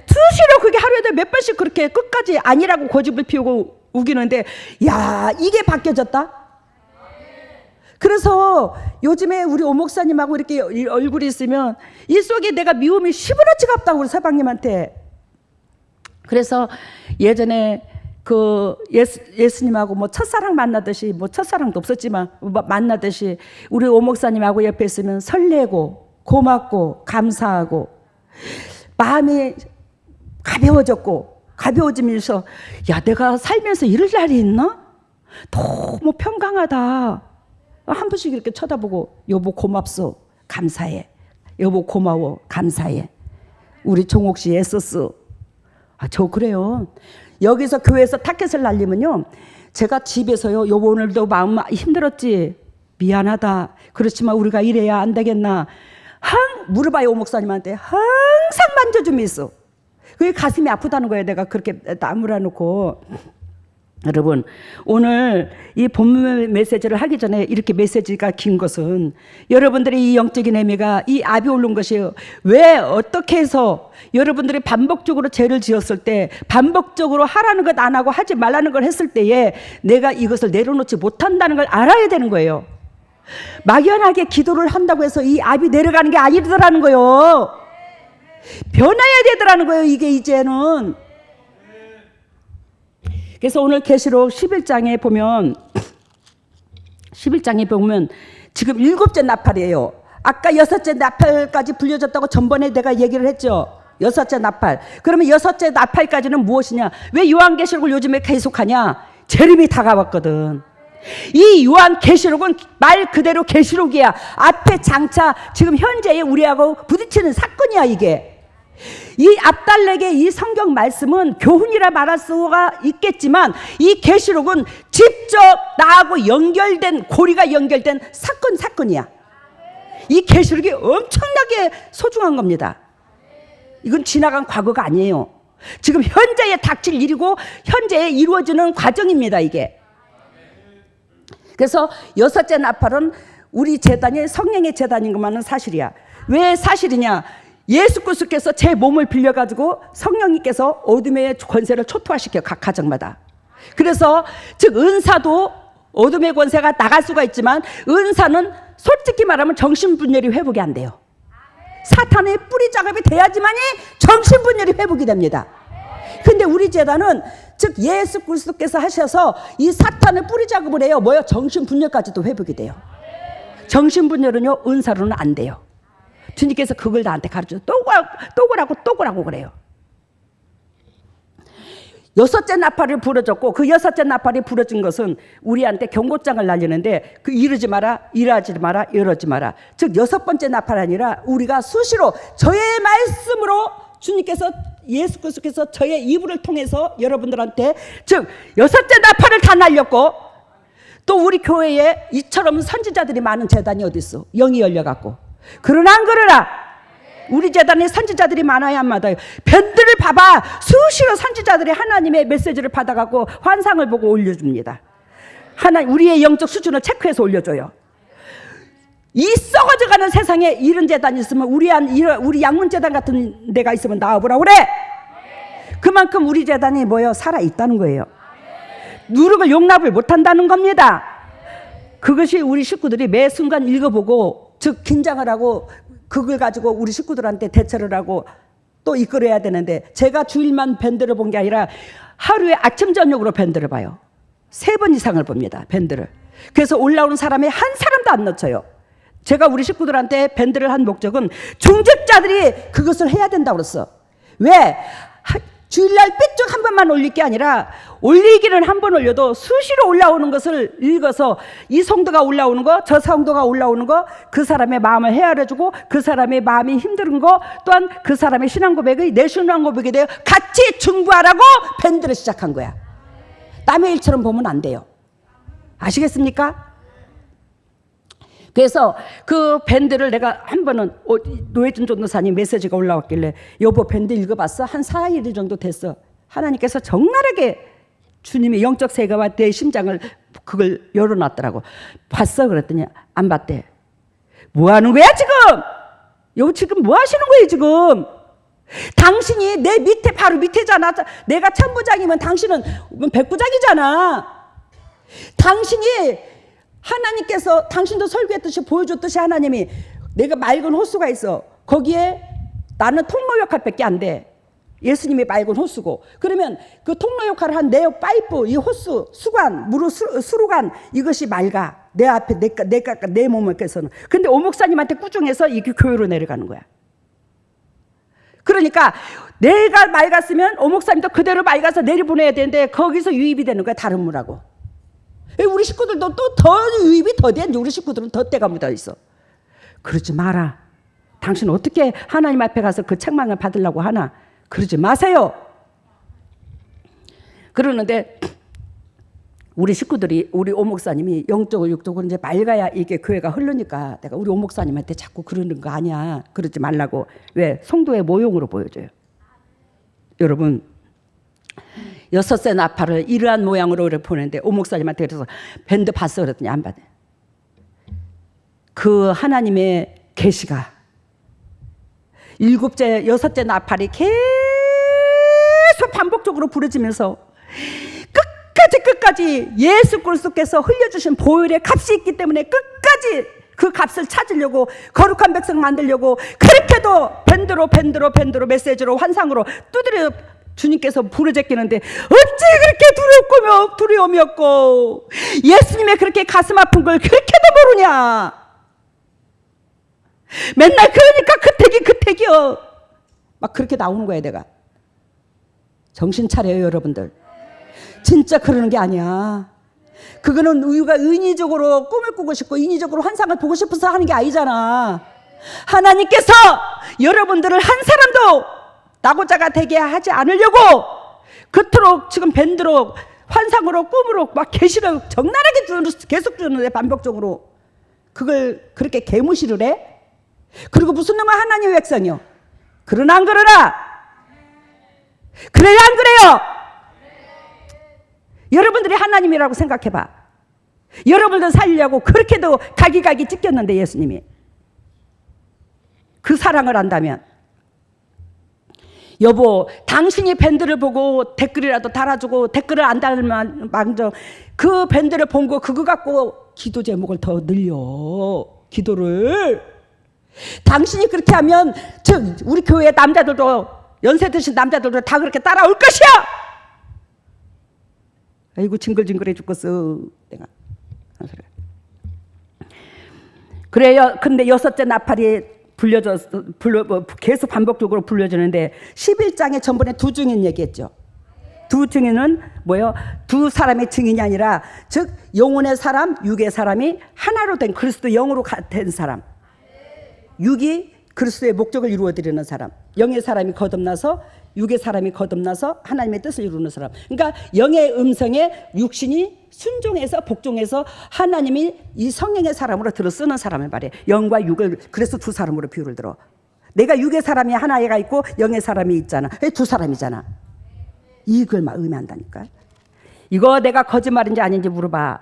수시로 그게 하루에도 몇 번씩 그렇게 끝까지 아니라고 고집을 피우고 우기는데, 야, 이게 바뀌어졌다. 그래서 요즘에 우리 오 목사님하고 이렇게 얼굴이 있으면 이 속에 내가 미움이 시무렇지가 없다고 우리 서방님한테. 그래서 예전에 그 예수님하고 뭐 첫사랑 만나듯이, 뭐 첫사랑도 없었지만 만나듯이 우리 오 목사님하고 옆에 있으면 설레고 고맙고 감사하고 마음이 가벼워지면서, 야, 내가 살면서 이럴 날이 있나? 너무 평강하다. 한 번씩 이렇게 쳐다보고, 여보 고맙소, 감사해. 여보 고마워, 감사해. 우리 종옥 씨 애썼어. 저 그래요. 여기서 교회에서 타켓을 날리면요, 제가 집에서요, 여보 오늘도 마음 힘들었지? 미안하다. 그렇지만 우리가 이래야 안 되겠나? 물어봐요, 오 목사님한테. 항상 만져줌이 있어. 그게 가슴이 아프다는 거예요. 내가 그렇게 나무라 놓고. 여러분, 오늘 이 본문 메시지를 하기 전에 이렇게 메시지가 긴 것은, 여러분들의 이 영적인 애미가 이 압이 오른 것이 왜 어떻게 해서 여러분들이 반복적으로 죄를 지었을 때, 반복적으로 하라는 것 안 하고 하지 말라는 걸 했을 때에 내가 이것을 내려놓지 못한다는 걸 알아야 되는 거예요. 막연하게 기도를 한다고 해서 이 압이 내려가는 게 아니더라는 거예요. 변해야 되더라는 거예요, 이게 이제는. 그래서 오늘 계시록 11장에 보면 지금 7째 나팔이에요. 아까 6째 나팔까지 불려졌다고 전번에 내가 얘기를 했죠. 6째 나팔. 그러면 6째 나팔까지는 무엇이냐? 왜 요한계시록을 요즘에 계속하냐? 재림이 다가왔거든. 이 요한계시록은 말 그대로 계시록이야. 앞에 장차 지금 현재의 우리하고 부딪히는 사건이야, 이게. 이 앞달래게 이 성경 말씀은 교훈이라 말할 수가 있겠지만, 이 계시록은 직접 나하고 연결된, 고리가 연결된 사건이야. 이 계시록이 엄청나게 소중한 겁니다. 이건 지나간 과거가 아니에요. 지금 현재에 닥칠 일이고 현재에 이루어지는 과정입니다, 이게. 그래서 6째 나팔은 우리 재단이 성령의 재단인 것만은 사실이야. 왜 사실이냐? 예수 그리스도께서 제 몸을 빌려가지고 성령님께서 어둠의 권세를 초토화시켜, 각 가정마다. 그래서 즉 은사도 어둠의 권세가 나갈 수가 있지만, 은사는 솔직히 말하면 정신분열이 회복이 안 돼요. 사탄의 뿌리 작업이 돼야지만이 정신분열이 회복이 됩니다. 근데 우리 재단은 즉 예수 그리스도께서 하셔서 이 사탄의 뿌리 작업을 해요. 뭐요? 정신분열까지도 회복이 돼요. 정신분열은요, 은사로는 안 돼요. 주님께서 그걸 나한테 가르쳐서 또 그라고 그래요. 6째 나팔을 부러졌고, 그 6째 나팔이 부러진 것은 우리한테 경고장을 날리는데, 그 이러지 마라, 이러지 마라, 이러지 마라. 즉 6번째 나팔 아니라 우리가 수시로 저의 말씀으로 주님께서, 예수 그리스도께서 저의 이불을 통해서 여러분들한테, 즉 6째 나팔을 다 날렸고, 또 우리 교회에 이처럼 선지자들이 많은 재단이 어디 있어? 영이 열려갖고. 그러나 안 그러나 우리 재단에 선지자들이 많아야 안 맞아요. 밴드를 봐봐. 수시로 선지자들이 하나님의 메시지를 받아갖고 환상을 보고 올려줍니다. 우리의 영적 수준을 체크해서 올려줘요. 이 썩어져가는 세상에 이런 재단이 있으면 우리 양문재단 같은 데가 있으면 나와보라고 그래. 그만큼 우리 재단이 뭐예요? 살아있다는 거예요. 누룩을 용납을 못한다는 겁니다. 그것이 우리 식구들이 매 순간 읽어보고, 즉 긴장을 하고 그걸 가지고 우리 식구들한테 대처를 하고 또 이끌어야 되는데, 제가 주일만 밴드를 본 게 아니라 하루에 아침 저녁으로 밴드를 봐요. 3번 이상을 봅니다, 밴드를. 그래서 올라오는 사람이 한 사람도 안 놓쳐요. 제가 우리 식구들한테 밴드를 한 목적은 중직자들이 그것을 해야 된다고 그랬어. 왜? 주일날 삐쭉 한 번만 올릴 게 아니라 올리기는 한 번 올려도 수시로 올라오는 것을 읽어서 이 성도가 올라오는 거, 저 성도가 올라오는 거, 그 사람의 마음을 헤아려주고 그 사람의 마음이 힘든 거, 또한 그 사람의 신앙 고백이 내 신앙 고백에 대해 같이 중보하라고 밴드를 시작한 거야. 남의 일처럼 보면 안 돼요. 아시겠습니까? 그래서 그 밴드를 내가 한 번은 노혜준 전도사님 메시지가 올라왔길래 여보 밴드 읽어봤어? 한 4일 정도 됐어. 하나님께서 적나라하게 주님의 영적 세계와 내 심장을 그걸 열어놨더라고. 봤어? 그랬더니 안 봤대. 뭐 하는 거야 지금? 여보 지금 뭐 하시는 거예요 지금? 당신이 내 밑에 바로 밑에잖아. 내가 천부장이면 당신은 백부장이잖아. 당신이 하나님께서 당신도 설교했듯이 보여줬듯이 하나님이 내가 맑은 호수가 있어. 거기에 나는 통로 역할밖에 안 돼. 예수님이 맑은 호수고. 그러면 그 통로 역할을 한 내 파이프, 이 호수, 수관, 수로관 이것이 맑아. 내 앞에 내 몸에서는. 근데 오 목사님한테 꾸중해서 이게 교회로 내려가는 거야. 그러니까 내가 맑았으면 오 목사님도 그대로 맑아서 내려보내야 되는데 거기서 유입이 되는 거야. 다른 무라고. 우리 식구들도 또 더 유입이 더 돼. 우리 식구들은 더 때가 묻어 있어. 그러지 마라. 당신 어떻게 하나님 앞에 가서 그 책망을 받으려고 하나? 그러지 마세요. 그러는데 우리 식구들이 우리 오 목사님이 영적으로 육적으로 이제 맑아야 이게 교회가 흐르니까 내가 우리 오 목사님한테 자꾸 그러는 거 아니야. 그러지 말라고. 왜? 성도의 모형으로 보여줘요. 여러분 6세 나팔을 이러한 모양으로 이렇게 보내는데 오 목사님한테 그래서 밴드 봤어 그랬더니 안 받아요. 그 하나님의 계시가 6째 나팔이 계속 반복적으로 부러지면서 끝까지 예수 그리스도께서 흘려주신 보혈의 값이 있기 때문에 끝까지 그 값을 찾으려고 거룩한 백성 만들려고 그렇게도 밴드로 메시지로 환상으로 두드려 주님께서 부르짖기는데 어찌 그렇게 두려움이 없고 예수님의 그렇게 가슴 아픈 걸 그렇게도 모르냐. 맨날 그러니까 그택이요. 막 그렇게 나오는 거야 내가. 정신 차려요 여러분들. 진짜 그러는 게 아니야. 그거는 우리가 인위적으로 꿈을 꾸고 싶고 인위적으로 환상을 보고 싶어서 하는 게 아니잖아. 하나님께서 여러분들을 한 사람도 낙오자가 되게 하지 않으려고 그토록 지금 밴드로 환상으로 꿈으로 막 계시를 적나라하게 계속 주는데 반복적으로 그걸 그렇게 개무시를 해? 그리고 무슨 놈의 하나님의 백성이요? 그러나 안 그러나? 그래요 안 그래요? 여러분들이 하나님이라고 생각해봐. 여러분들 살리려고 그렇게도 가기 찢겼는데 예수님이 그 사랑을 안다면 여보 당신이 밴드를 보고 댓글이라도 달아주고 댓글을 안 달면 망정 그 밴드를 본 거 그거 갖고 기도 제목을 더 늘려. 기도를 당신이 그렇게 하면 우리 교회 남자들도 연세 드신 남자들도 다 그렇게 따라올 것이야. 아이고 징글징글해 죽겠어 내가. 그래요. 근데 6째 나팔이 계속 반복적으로 불려주는데 11장에 전번에 두 증인 얘기했죠. 두 증인은 뭐예요? 두 사람의 증인이 아니라 즉 영혼의 사람, 육의 사람이 하나로 된 그리스도 영으로 된 사람. 육이 그리스도의 목적을 이루어드리는 사람. 영의 사람이 거듭나서 육의 사람이 거듭나서 하나님의 뜻을 이루는 사람. 그러니까 영의 음성에 육신이 순종해서 복종해서 하나님이 이 성령의 사람으로 들어 쓰는 사람을 말해. 영과 육을 그래서 두 사람으로 비유를 들어. 내가 육의 사람이 하나가 있고 영의 사람이 있잖아. 두 사람이잖아. 이걸 막 의미한다니까. 이거 내가 거짓말인지 아닌지 물어봐.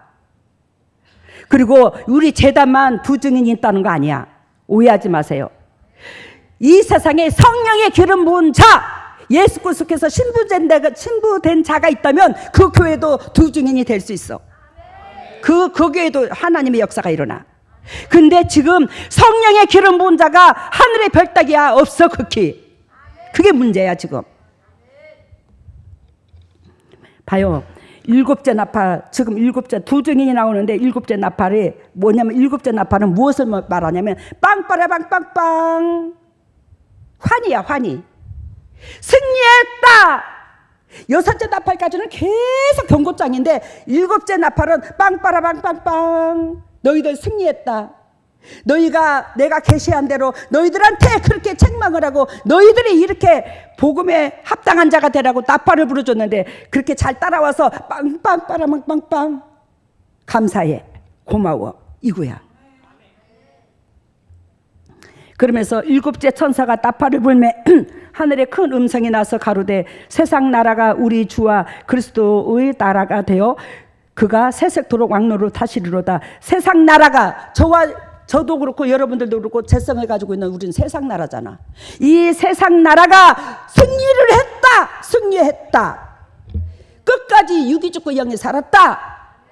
그리고 우리 제단만 두 증인이 있다는 거 아니야. 오해하지 마세요. 이 세상에 성령의 기름 부은 자 예수 그리스도께서 신부된 자가 있다면 그 교회도 두 증인이 될 수 있어. 그 교회도 하나님의 역사가 일어나. 근데 지금 성령의 기름 부은 자가 하늘의 별따기야 없어. 극히. 그게 문제야 지금. 봐요. 7째 나팔, 지금 7째 두 증인이 나오는데 7째 나팔이 뭐냐면 7째 나팔은 무엇을 말하냐면 빵빠라빵빵빵 환희야. 환희. 승리했다. 여섯째 나팔까지는 계속 경고장인데 일곱째 나팔은 빵빠라빵빵빵 너희들 승리했다. 너희가 내가 계시한 대로 너희들한테 그렇게 책망을 하고 너희들이 이렇게 복음에 합당한 자가 되라고 나팔을 불어줬는데 그렇게 잘 따라와서 빵빵빠라빵빵빵 감사해 고마워 이거야. 그러면서 일곱째 천사가 나팔을 불매 하늘에 큰 음성이 나서 가로되 세상 나라가 우리 주와 그리스도의 나라가 되어 그가 세세토록 왕노로 타시리로다. 세상 나라가 저도 그렇고 여러분들도 그렇고 재성을 가지고 있는 우리는 세상 나라잖아. 이 세상 나라가 승리했다. 끝까지 육이 죽고 영이 살았다.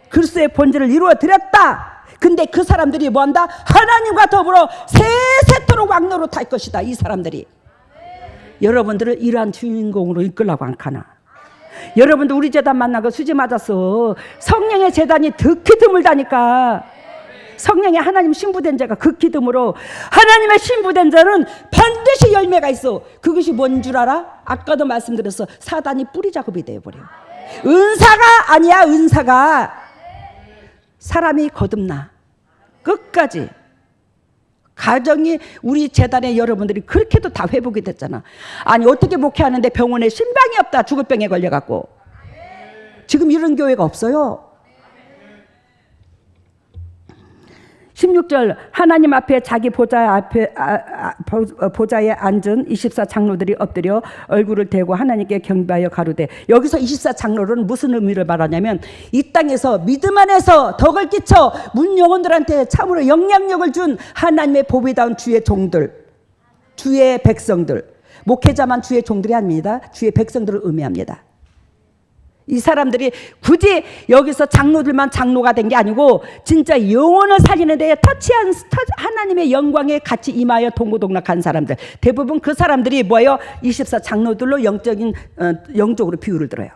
그리스도의 본질을 이루어 드렸다. 근데 그 사람들이 뭐한다? 하나님과 더불어 세세토록 왕노로 탈 것이다. 이 사람들이 여러분들을 이러한 주인공으로 이끌라고 안 가나? 여러분들 우리 재단 만나고 수지 맞았어. 성령의 재단이 극히 드물다니까. 성령의 하나님 신부된 자가 극히 드물어. 하나님의 신부된 자는 반드시 열매가 있어. 그것이 뭔 줄 알아? 아까도 말씀드렸어. 사단이 뿌리 작업이 되어버려. 은사가 아니야. 은사가 사람이 거듭나 끝까지. 가정이 우리 재단의 여러분들이 그렇게도 다 회복이 됐잖아. 아니 어떻게 목회하는데 병원에 신방이 없다. 죽을 병에 걸려갖고. 지금 이런 교회가 없어요. 16절 하나님 앞에 자기 보좌에 앉은 24 장로들이 엎드려 얼굴을 대고 하나님께 경배하여 가로되. 여기서 24 장로는 무슨 의미를 말하냐면 이 땅에서 믿음 안에서 덕을 끼쳐 문 영혼들한테 참으로 영향력을 준 하나님의 보배다운 주의 종들, 주의 백성들. 목회자만 주의 종들이 아닙니다. 주의 백성들을 의미합니다. 이 사람들이 굳이 여기서 장로들만 장로가 된 게 아니고 진짜 영혼을 살리는 데에 터치한 하나님의 영광에 같이 임하여 동고동락한 사람들. 대부분 그 사람들이 뭐예요? 24 장로들로 영적으로 비유를 들어요.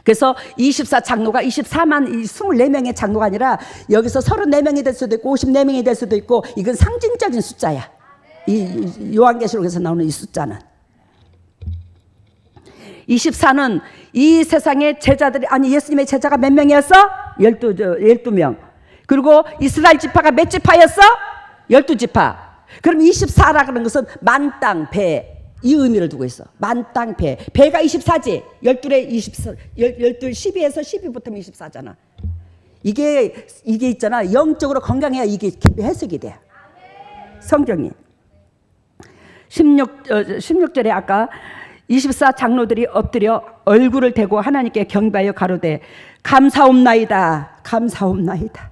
그래서 24 장로가 24명의 장로가 아니라 여기서 34명이 될 수도 있고 54명이 될 수도 있고 이건 상징적인 숫자야. 이 요한계시록에서 나오는 이 숫자는. 24는 이 세상의 제자들이 예수님의 제자가 몇 명이었어? 12명. 그리고 이스라엘 지파가 몇 지파였어? 12지파. 그럼 24라 그런 것은 만땅 배 이 의미를 두고 있어. 만땅 배. 배가 24지. 12에 24, 12에서 12부터면 24잖아. 이게 있잖아. 영적으로 건강해야 이게 해석이 돼. 성경이. 16절에 아까 24 장로들이 엎드려 얼굴을 대고 하나님께 경배하여 가로되 감사옵나이다. 감사옵나이다.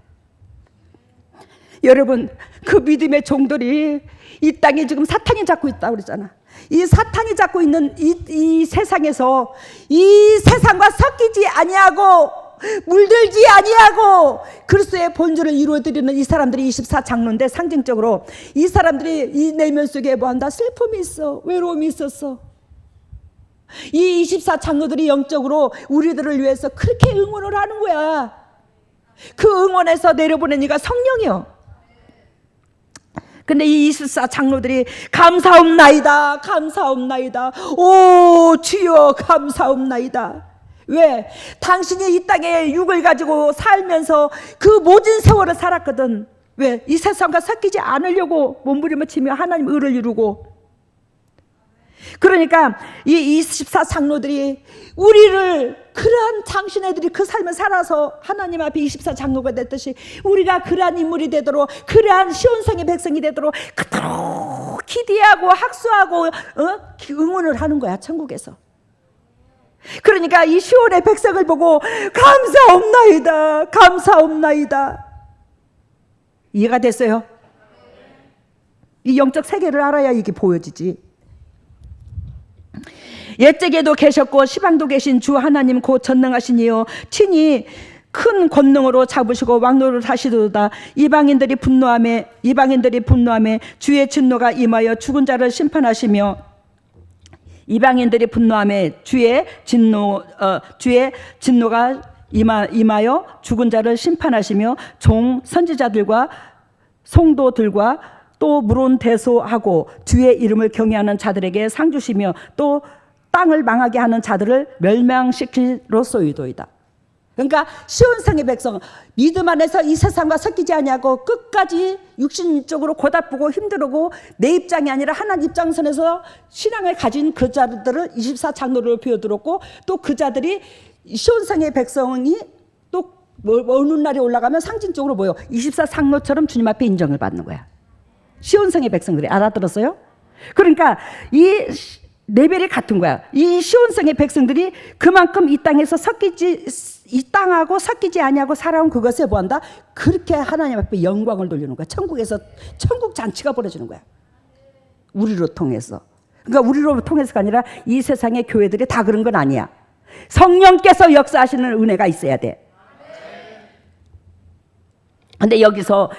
여러분 그 믿음의 종들이 이 땅에 지금 사탄이 잡고 있다고 그러잖아. 이 사탄이 잡고 있는 이 세상에서 이 세상과 섞이지 아니하고 물들지 아니하고 그리스도의 본질을 이루어드리는 이 사람들이 24 장로인데 상징적으로 이 사람들이 이 내면 속에 뭐한다? 슬픔이 있어. 외로움이 있었어. 이 24 장로들이 영적으로 우리들을 위해서 그렇게 응원을 하는 거야. 그 응원에서 내려보낸 이가 성령이요. 근데 이 24 장로들이 감사옵나이다. 감사옵나이다. 오 주여 감사옵나이다. 왜? 당신이 이 땅에 육을 가지고 살면서 그 모든 세월을 살았거든. 왜? 이 세상과 섞이지 않으려고 몸부림치며 하나님 의를 이루고. 그러니까 이 24 장로들이 우리를 그러한 당신애들이 그 삶을 살아서 하나님 앞에 24 장로가 됐듯이 우리가 그러한 인물이 되도록 그러한 시온성의 백성이 되도록 그토록 기대하고 학수하고 응원을 하는 거야 천국에서. 그러니까 이 시온의 백성을 보고 감사옵나이다. 감사옵나이다. 이해가 됐어요? 이 영적 세계를 알아야 이게 보여지지. 옛적에도 계셨고 시방도 계신 주 하나님 곧 전능하신 이요 친히 큰 권능으로 잡으시고 왕노를 하시도다. 이방인들이 분노함에 주의 진노가 임하여 죽은 자를 심판하시며 이방인들이 분노함에 주의 진노가 임하여 죽은 자를 심판하시며 종 선지자들과 성도들과 또 물은 대소하고 주의 이름을 경외하는 자들에게 상 주시며 또 땅을 망하게 하는 자들을 멸망시킬로소이도이다. 그러니까 시온성의 백성, 믿음 안에서 이 세상과 섞이지 아니하고 끝까지 육신적으로 고달프고 힘들고 내 입장이 아니라 하나님 입장선에서 신앙을 가진 그 자들을 24장로로 비워들었고, 또 그 자들이 시온성의 백성이 또 어느 날이 올라가면 상징적으로 뭐요? 24장로처럼 주님 앞에 인정을 받는 거야. 시온성의 백성들이. 알아들었어요? 그러니까 이 레벨이 같은 거야. 이 시온성의 백성들이 그만큼 이 땅에서 이 땅하고 섞이지 아니하고 살아온 그것에 뭐한다? 그렇게 하나님 앞에 영광을 돌리는 거야. 천국에서 천국 잔치가 벌어지는 거야. 우리로 통해서. 그러니까 우리로 통해서가 아니라 이 세상의 교회들이 다 그런 건 아니야. 성령께서 역사하시는 은혜가 있어야 돼. 근데 여기서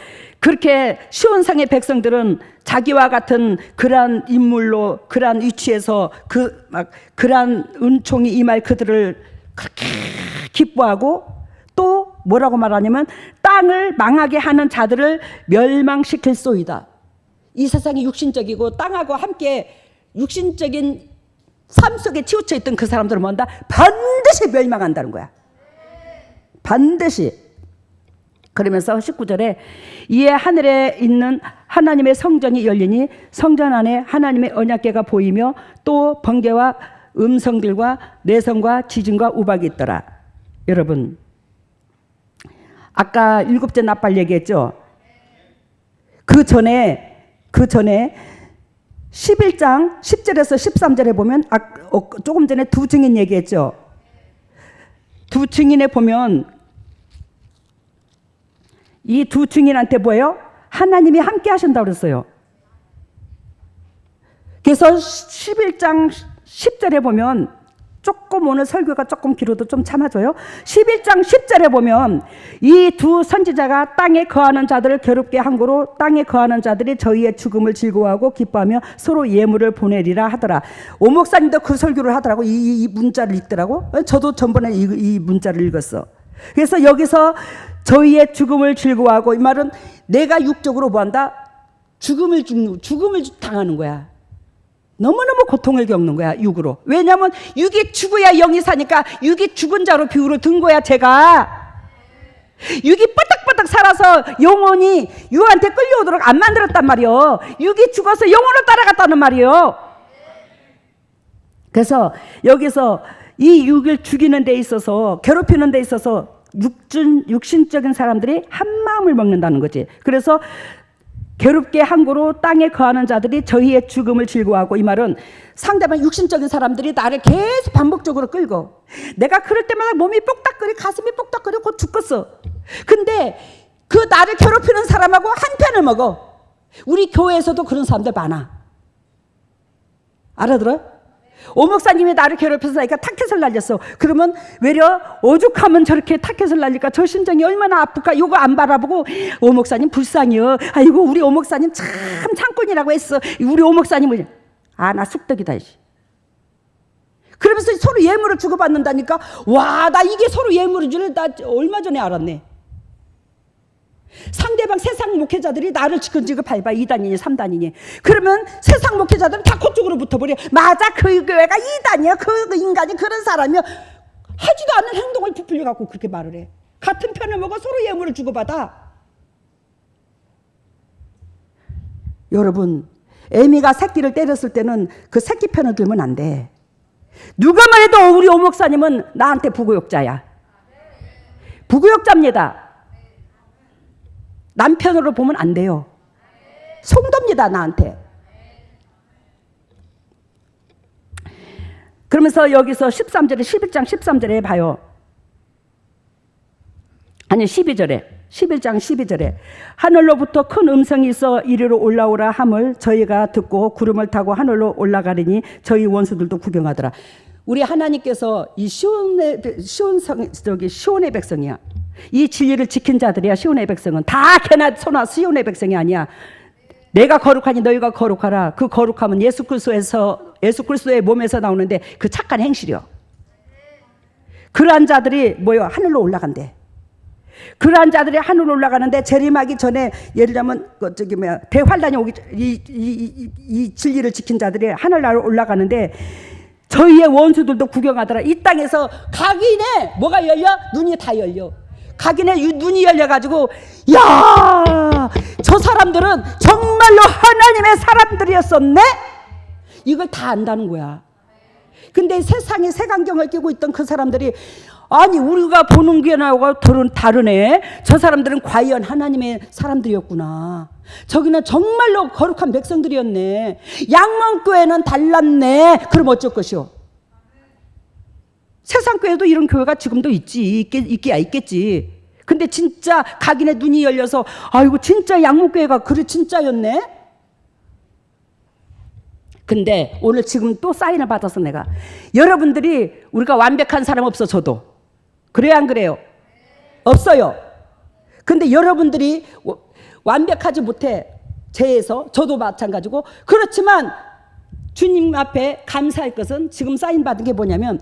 그렇게 시온성의 백성들은 자기와 같은 그러한 인물로 그러한 위치에서 그러한 은총이 임할 그들을 그렇게 기뻐하고, 또 뭐라고 말하냐면 땅을 망하게 하는 자들을 멸망시킬소이다. 이 세상이 육신적이고 땅하고 함께 육신적인 삶 속에 치우쳐 있던 그 사람들은 뭔다? 반드시 멸망한다는 거야. 반드시. 그러면서 19절에 이에 하늘에 있는 하나님의 성전이 열리니 성전 안에 하나님의 언약궤가 보이며 또 번개와 음성들과 내성과 지진과 우박이 있더라. 여러분, 아까 일곱째 나팔 얘기했죠. 그 전에 11장 10절에서 13절에 보면 조금 전에 두 증인 얘기했죠. 두 증인에 보면 이 두 증인한테 뭐예요? 하나님이 함께 하신다고 그랬어요. 그래서 11장 10절에 보면, 조금 오늘 설교가 조금 길어도 좀 참아줘요. 11장 10절에 보면 이 두 선지자가 땅에 거하는 자들을 괴롭게 한 거로 땅에 거하는 자들이 저희의 죽음을 즐거워하고 기뻐하며 서로 예물을 보내리라 하더라. 오 목사님도 그 설교를 하더라고. 이 문자를 읽더라고. 저도 전번에 이 문자를 읽었어. 그래서 여기서 저희의 죽음을 즐거워하고, 이 말은 내가 육적으로 뭐한다? 죽음을 당하는 거야. 너무너무 고통을 겪는 거야, 육으로. 왜냐하면 육이 죽어야 영이 사니까 육이 죽은 자로 비유를 든 거야, 제가. 육이 뻗덕뻗덕 살아서 영혼이 육한테 끌려오도록 안 만들었단 말이요. 육이 죽어서 영혼을 따라갔다는 말이요. 그래서 여기서 이 육을 죽이는 데 있어서, 괴롭히는 데 있어서 육신적인 사람들이 한 마음을 먹는다는 거지. 그래서 괴롭게 한 거로 땅에 거하는 자들이 저희의 죽음을 즐거워하고, 이 말은 상대방 육신적인 사람들이 나를 계속 반복적으로 끌고, 내가 그럴 때마다 몸이 뽁닥거리, 가슴이 뽁닥거리, 곧 죽겠어. 근데 그 나를 괴롭히는 사람하고 한 편을 먹어. 우리 교회에서도 그런 사람들 많아. 알아들어? 오 목사님이 나를 괴롭혀서 하니까 타켓을 날렸어. 그러면 외려 오죽하면 저렇게 타켓을 날릴까? 저 심정이 얼마나 아플까? 이거 안 바라보고 오 목사님 불쌍해요. 아이고 우리 오 목사님 참 창꾼이라고 했어. 우리 오 목사님은 나 쑥떡이다. 그러면서 서로 예물을 주고받는다니까. 와, 나 이게 서로 예물인 줄 나 얼마 전에 알았네. 상대방 세상 목회자들이 나를 지근지근 밟아. 2단이니 3단이니. 그러면 세상 목회자들은 다 그쪽으로 붙어버려. 맞아, 그 교회가 2단이야. 그 인간이 그런 사람이야. 하지도 않은 행동을 부풀려 갖고 그렇게 말을 해. 같은 편을 먹어 서로 예물을 주고받아. 여러분, 애미가 새끼를 때렸을 때는 그 새끼 편을 들면 안 돼. 누가 말해도 우리 오 목사님은 나한테 부구역자야. 부구역자입니다. 남편으로 보면 안 돼요. 송도입니다, 나한테. 그러면서 여기서 13절에 11장 13절에 봐요. 아니 12절에 11장 12절에 하늘로부터 큰 음성이 있어 이리로 올라오라 함을 저희가 듣고 구름을 타고 하늘로 올라가리니 저희 원수들도 구경하더라. 우리 하나님께서 이 시온의 백성이야. 이 진리를 지킨 자들이야. 시온의 백성은 다 개나 소나 시온의 백성이 아니야. 내가 거룩하니 너희가 거룩하라. 그 거룩함은 예수 그리스도의 몸에서 나오는데 그 착한 행실이요. 그러한 자들이 뭐요? 하늘로 올라간대. 그러한 자들이 하늘로 올라가는데 재림하기 전에 예를 들면 대환란이 오기 이 진리를 지킨 자들이 하늘나라로 올라가는데 저희의 원수들도 구경하더라. 이 땅에서 각인의 뭐가 열려? 눈이 다 열려. 각인의 눈이 열려가지고 야, 저 사람들은 정말로 하나님의 사람들이었었네? 이걸 다 안다는 거야. 근데 세상에 색안경을 끼고 있던 그 사람들이 아니 우리가 보는 게 나하고 다르네. 저 사람들은 과연 하나님의 사람들이었구나. 저기는 정말로 거룩한 백성들이었네. 양문교회는 달랐네. 그럼 어쩔 것이오? 세상 교회도 이런 교회가 지금도 있겠지. 근데 진짜 각인의 눈이 열려서 아이고 진짜 양문교회가 그래 진짜였네. 근데 오늘 지금 또 사인을 받아서 내가 여러분들이 우리가 완벽한 사람 없어. 저도 그래요 안 그래요? 없어요. 근데 여러분들이 완벽하지 못해. 죄에서 저도 마찬가지고. 그렇지만 주님 앞에 감사할 것은 지금 사인 받은 게 뭐냐면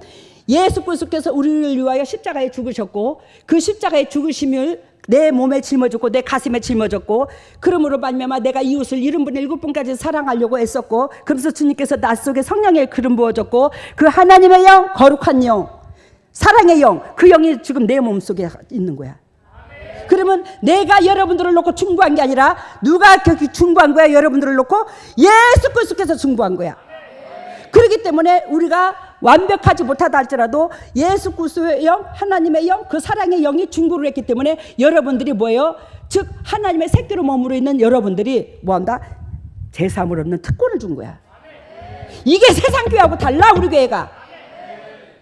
예수 그리스도께서 우리를 위하여 십자가에 죽으셨고 그 십자가에 죽으심을 내 몸에 짊어졌고 내 가슴에 짊어졌고 그러므로 말미암아 내가 이웃을 70분 7분까지 사랑하려고 애썼고 그래서 주님께서 나 속에 성령의 기름 부어줬고 그 하나님의 영 거룩한 영 사랑의 영 그 영이 지금 내 몸속에 있는 거야. 그러면 내가 여러분들을 놓고 중보한 게 아니라 누가 중보한 거야? 여러분들을 놓고 예수 그리스도께서 중보한 거야. 그렇기 때문에 우리가 완벽하지 못하다 할지라도 예수 그리스도의 영, 하나님의 영, 그 사랑의 영이 중보를 했기 때문에 여러분들이 뭐예요? 즉 하나님의 새끼로 머무르 있는 여러분들이 뭐한다? 제3을 얻는 특권을 준 거야. 이게 세상 교회하고 달라. 우리 교회가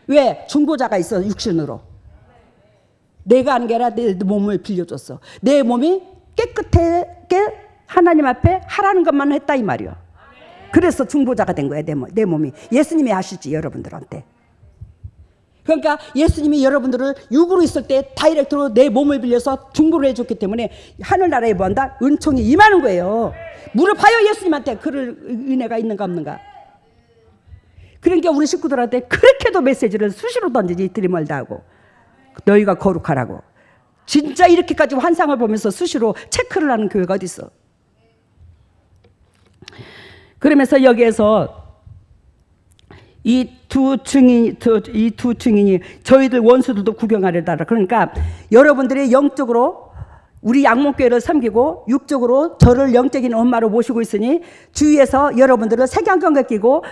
왜? 중보자가 있어. 육신으로 내가 하는 게 아니라 내 몸을 빌려줬어. 내 몸이 깨끗하게 하나님 앞에 하라는 것만 했다 이 말이야. 그래서 중보자가 된 거야. 내 몸이. 예수님이 하시지 여러분들한테. 그러니까 예수님이 여러분들을 육으로 있을 때 다이렉트로 내 몸을 빌려서 중보를 해줬기 때문에 하늘나라에 뭐한다? 은총이 임하는 거예요. 물어봐요 예수님한테 그럴 은혜가 있는가 없는가. 그러니까 우리 식구들한테 그렇게도 메시지를 수시로 던지지 드리멀다 하고 너희가 거룩하라고. 진짜 이렇게까지 환상을 보면서 수시로 체크를 하는 교회가 어디 있어. 그러면서 여기에서 이 두 증인이 저희들 원수들도 구경하려다. 그러니까 여러분들이 영적으로 우리 양목교회를 섬기고 육적으로 저를 영적인 엄마로 모시고 있으니 주위에서 여러분들을 색안경을 끼고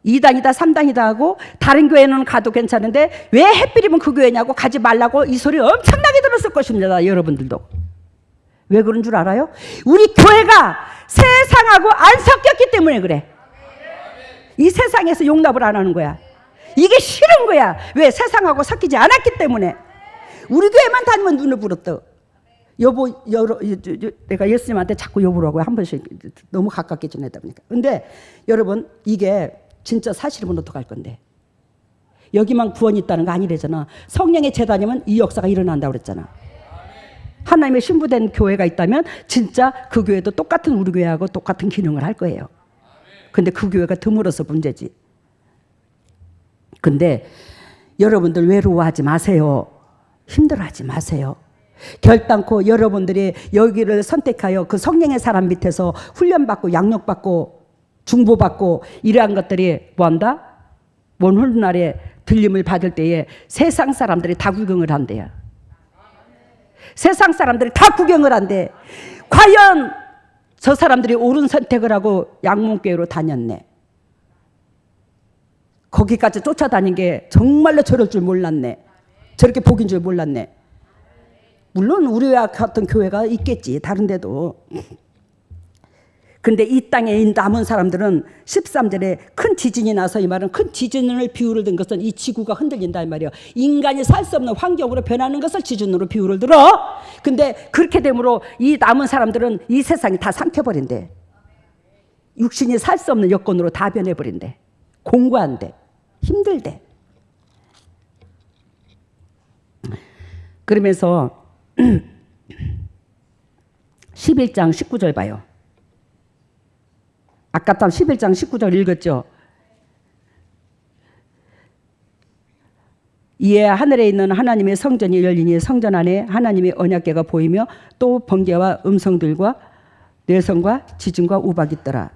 2단이다 3단이다 하고 다른 교회는 가도 괜찮은데 왜 햇빛이면 그 교회냐고 가지 말라고 이 소리 엄청나게 들었을 것입니다. 여러분들도. 왜 그런 줄 알아요? 우리 교회가 세상하고 안 섞였기 때문에 그래. 이 세상에서 용납을 안 하는 거야. 이게 싫은 거야. 왜? 세상하고 섞이지 않았기 때문에. 우리 교회만 다니면 눈을 부릅떠. 여보, 내가 예수님한테 자꾸 여보라고 한 번씩 너무 가깝게 지내다 보니까. 근데 여러분 이게 진짜 사실이면 어떡할 건데. 여기만 구원이 있다는 거 아니래잖아. 성령의 재단이면 이 역사가 일어난다고 그랬잖아. 하나님의 신부된 교회가 있다면 진짜 그 교회도 똑같은 우리 교회하고 똑같은 기능을 할 거예요. 근데 그 교회가 드물어서 문제지. 근데 여러분들 외로워하지 마세요. 힘들어하지 마세요. 결단코 여러분들이 여기를 선택하여 그 성령의 사람 밑에서 훈련받고 양육받고 중보받고 이러한 것들이 뭐한다? 먼 훗날에 들림을 받을 때에 세상 사람들이 다 구경을 한대요. 세상 사람들이 다 구경을 한대. 과연 저 사람들이 옳은 선택을 하고 양문교회로 다녔네. 거기까지 쫓아다닌 게 정말로 저럴 줄 몰랐네. 저렇게 복인 줄 몰랐네. 물론 우리와 같은 교회가 있겠지. 다른 데도. 근데 이 땅에 남은 사람들은 13절에 큰 지진이 나서 이 말은 큰 지진을 비유를 든 것은 이 지구가 흔들린다 이 말이에요. 인간이 살 수 없는 환경으로 변하는 것을 지진으로 비유를 들어. 근데 그렇게 되므로 이 남은 사람들은 이 세상이 다 삼켜버린대. 육신이 살 수 없는 여건으로 다 변해버린대. 공고한데 힘들대. 그러면서 11장 19절 봐요. 아까 11장 19절 읽었죠. 이에 하늘에 있는 하나님의 성전이 열리니 성전 안에 하나님의 언약궤가 보이며 또 번개와 음성들과 뇌성과 지진과 우박이 있더라.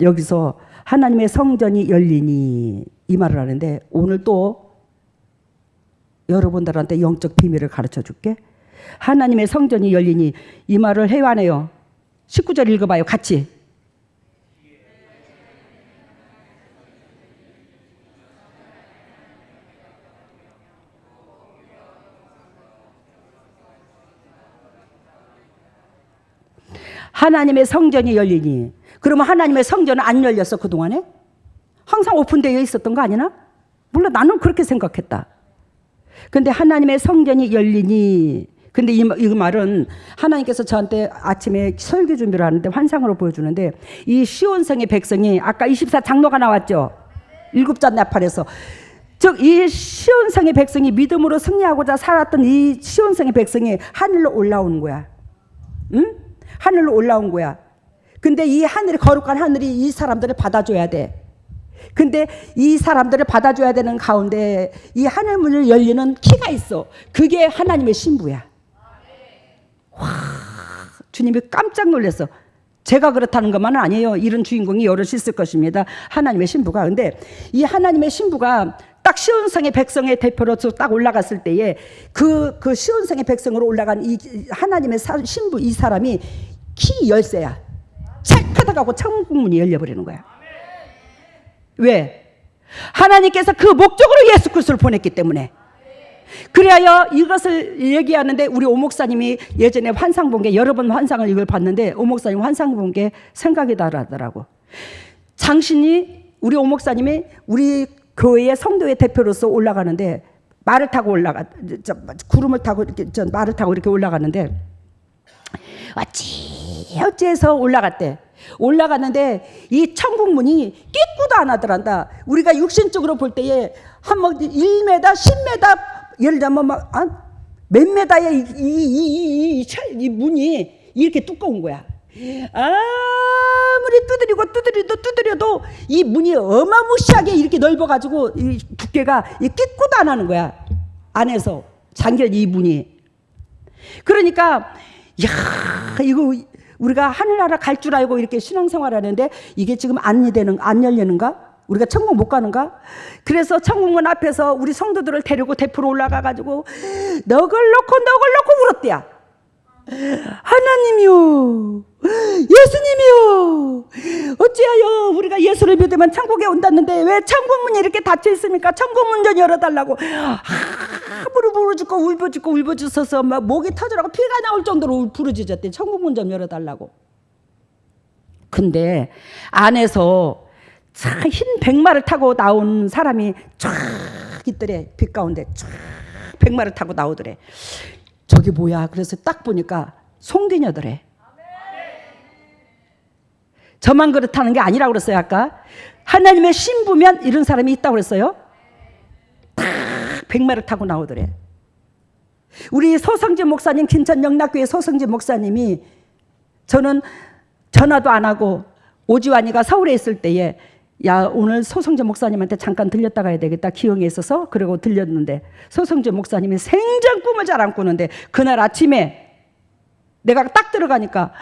여기서 하나님의 성전이 열리니 이 말을 하는데 오늘 또 여러분들한테 영적 비밀을 가르쳐 줄게. 하나님의 성전이 열리니 이 말을 해요 안 해요? 19절 읽어봐요 같이. 하나님의 성전이 열리니 그러면 하나님의 성전은 안 열렸어 그동안에? 항상 오픈되어 있었던 거 아니나? 물론 나는 그렇게 생각했다. 근데 하나님의 성전이 열리니 근데 이 말은 하나님께서 저한테 아침에 설교 준비를 하는데 환상으로 보여주는데 이 시온성의 백성이 아까 24장로가 나왔죠. 7자 나팔에서 즉 이 시온성의 백성이 믿음으로 승리하고자 살았던 이 시온성의 백성이 하늘로 올라오는 거야. 응? 하늘로 올라온 거야. 근데 이 하늘이 거룩한 하늘이 이 사람들을 받아줘야 돼. 근데 이 사람들을 받아줘야 되는 가운데 이 하늘 문을 열리는 키가 있어. 그게 하나님의 신부야. 와, 주님이 깜짝 놀랐어. 제가 그렇다는 것만은 아니에요. 이런 주인공이 여럿이 있을 것입니다. 하나님의 신부가. 근데 이 하나님의 신부가 딱 시온성의 백성의 대표로서 딱 올라갔을 때에 그 시온성의 백성으로 올라간 이 하나님의 신부 이 사람이 키 열쇠야. 찰 하다가고 천국문이 열려버리는 거야. 왜? 하나님께서 그 목적으로 예수 그리스도를 보냈기 때문에. 그래야 이것을 얘기하는데 우리 오 목사님이 예전에 환상 본 게 여러 번 환상을 이걸 봤는데 오 목사님 환상 본 게 생각이 나더라고. 장신이 우리 오 목사님이 우리 교회의 성도의 대표로서 올라가는데 말을 타고 구름을 타고 이렇게 말을 타고 이렇게 올라가는데 어찌해서 올라갔대. 올라갔는데 이 천국 문이 끼꾸도 안 하더란다. 우리가 육신적으로 볼 때에 한뭐 1m, 10m 예를 들면 막 몇 메다의 이 문이 이렇게 두꺼운 거야. 아무리 두드려도 이 문이 어마무시하게 이렇게 넓어가지고 이 두께가 끼꾸도 안 하는 거야. 안에서 잠겨 이 문이. 그러니까 야 이거 우리가 하늘나라 갈 줄 알고 이렇게 신앙생활하는데 이게 지금 안 열리는가? 우리가 천국 못 가는가? 그래서 천국문 앞에서 우리 성도들을 데리고 대표로 올라가가지고 너걸 놓고 울었대야. 하나님이요, 예수님이요, 어찌하여 우리가 예수를 믿으면 천국에 온다는데 왜 천국문이 이렇게 닫혀 있습니까? 천국문 좀 열어달라고. 울부짖어서 막 목이 터져라고 피가 나올 정도로 부르짖었대. 천국문 좀 열어달라고. 근데 안에서 흰 백마를 타고 나온 사람이 쫙 있더래. 빛 가운데 쫙 백마를 타고 나오더래. 저게 뭐야? 그래서 딱 보니까 송기녀더래. 저만 그렇다는 게 아니라고 그랬어요. 아까 하나님의 신부면 이런 사람이 있다고 그랬어요. 딱 백마를 타고 나오더래. 우리 소성진 목사님, 김천 영락교회 소성진 목사님이 저는 전화도 안 하고 오지환이가 서울에 있을 때에 야 오늘 소성진 목사님한테 잠깐 들렸다 가야 되겠다 기형에 있어서 그러고 들렸는데 소성진 목사님이 생전 꿈을 잘 안 꾸는데 그날 아침에 내가 딱 들어가니까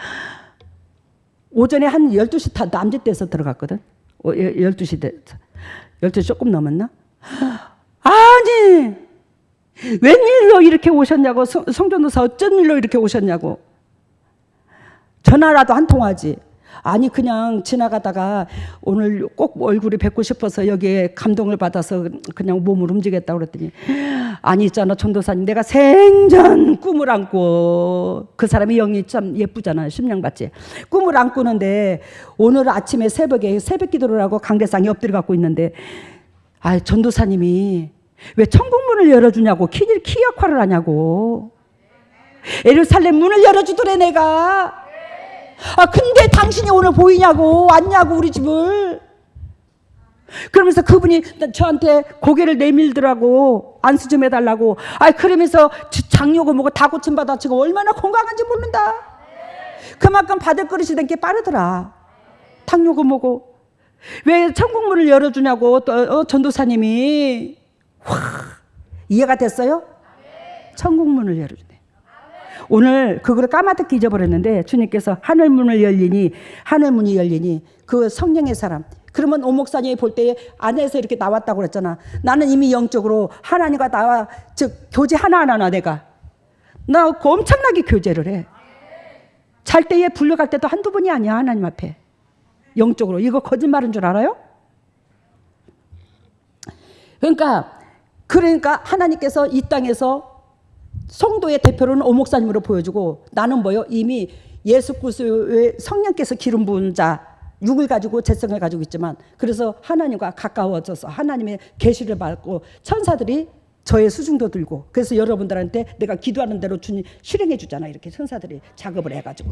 오전에 한 12시 다 남짓돼서 들어갔거든. 12시 조금 넘었나? 아니 웬일로 이렇게 오셨냐고. 성전도사 어쩐 일로 이렇게 오셨냐고. 전화라도 한 통하지. 아니 그냥 지나가다가 오늘 꼭 얼굴이 뵙고 싶어서 여기에 감동을 받아서 그냥 몸을 움직였다고 그랬더니 아니 있잖아 전도사님 내가 생전 꿈을 안 꿔. 그 사람이 영이 참 예쁘잖아. 심령받지. 꿈을 안 꾸는데 오늘 아침에 새벽에 새벽 기도를 하고 강대상에 엎드려 갖고 있는데 아 전도사님이 왜 천국문을 열어주냐고 키 역할을 하냐고. 예루살렘 문을 열어주더래 내가. 근데 당신이 오늘 보이냐고 왔냐고 우리 집을. 그러면서 그분이 저한테 고개를 내밀더라고. 안수 좀 해달라고. 그러면서 장요고 뭐고 다 고침받아 지금 얼마나 건강한지 모른다. 그만큼 받을 그릇이 된 게 빠르더라. 당뇨고 뭐고. 왜 천국문을 열어주냐고 전도사님이. 이해가 됐어요? 천국문을 열어주네. 오늘 그거를 까마득히 잊어버렸는데 주님께서 하늘문을 열리니 하늘문이 열리니 그 성령의 사람. 그러면 오 목사님이 볼 때에 안에서 이렇게 나왔다고 그랬잖아. 나는 이미 영적으로 하나님과 나와 즉 교제 하나하나 내가 나 엄청나게 교제를 해. 잘 때에 불려갈 때도 한두 번이 아니야. 하나님 앞에 영적으로. 이거 거짓말인 줄 알아요? 그러니까 하나님께서 이 땅에서 성도의 대표로는 오 목사님으로 보여주고 나는 뭐요? 이미 예수 그리스도의 성령께서 기름 부은 자 육을 가지고 재성을 가지고 있지만 그래서 하나님과 가까워져서 하나님의 계시를 받고 천사들이 저의 수중도 들고 그래서 여러분들한테 내가 기도하는 대로 주님 실행해 주잖아. 이렇게 천사들이 작업을 해가지고.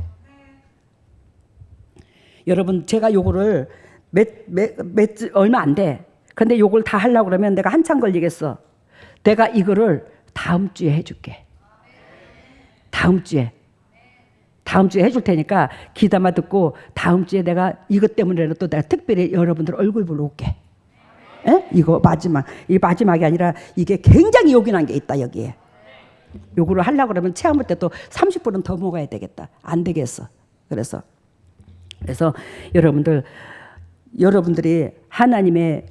여러분 제가 요거를 얼마 안 돼. 근데 요걸 다 하려고 그러면 내가 한참 걸리겠어. 내가 이거를 다음 주에 해줄게. 다음 주에 해줄 테니까 귀담아 듣고 다음 주에 내가 이것 때문에라도 내가 특별히 여러분들 얼굴 보러 올게. 에? 이거 이 마지막이 아니라 이게 굉장히 요긴한 게 있다 여기에. 요거를 하려고 그러면 체험할 때 또 30분은 더 먹어야 되겠다. 안 되겠어. 그래서 여러분들이 하나님의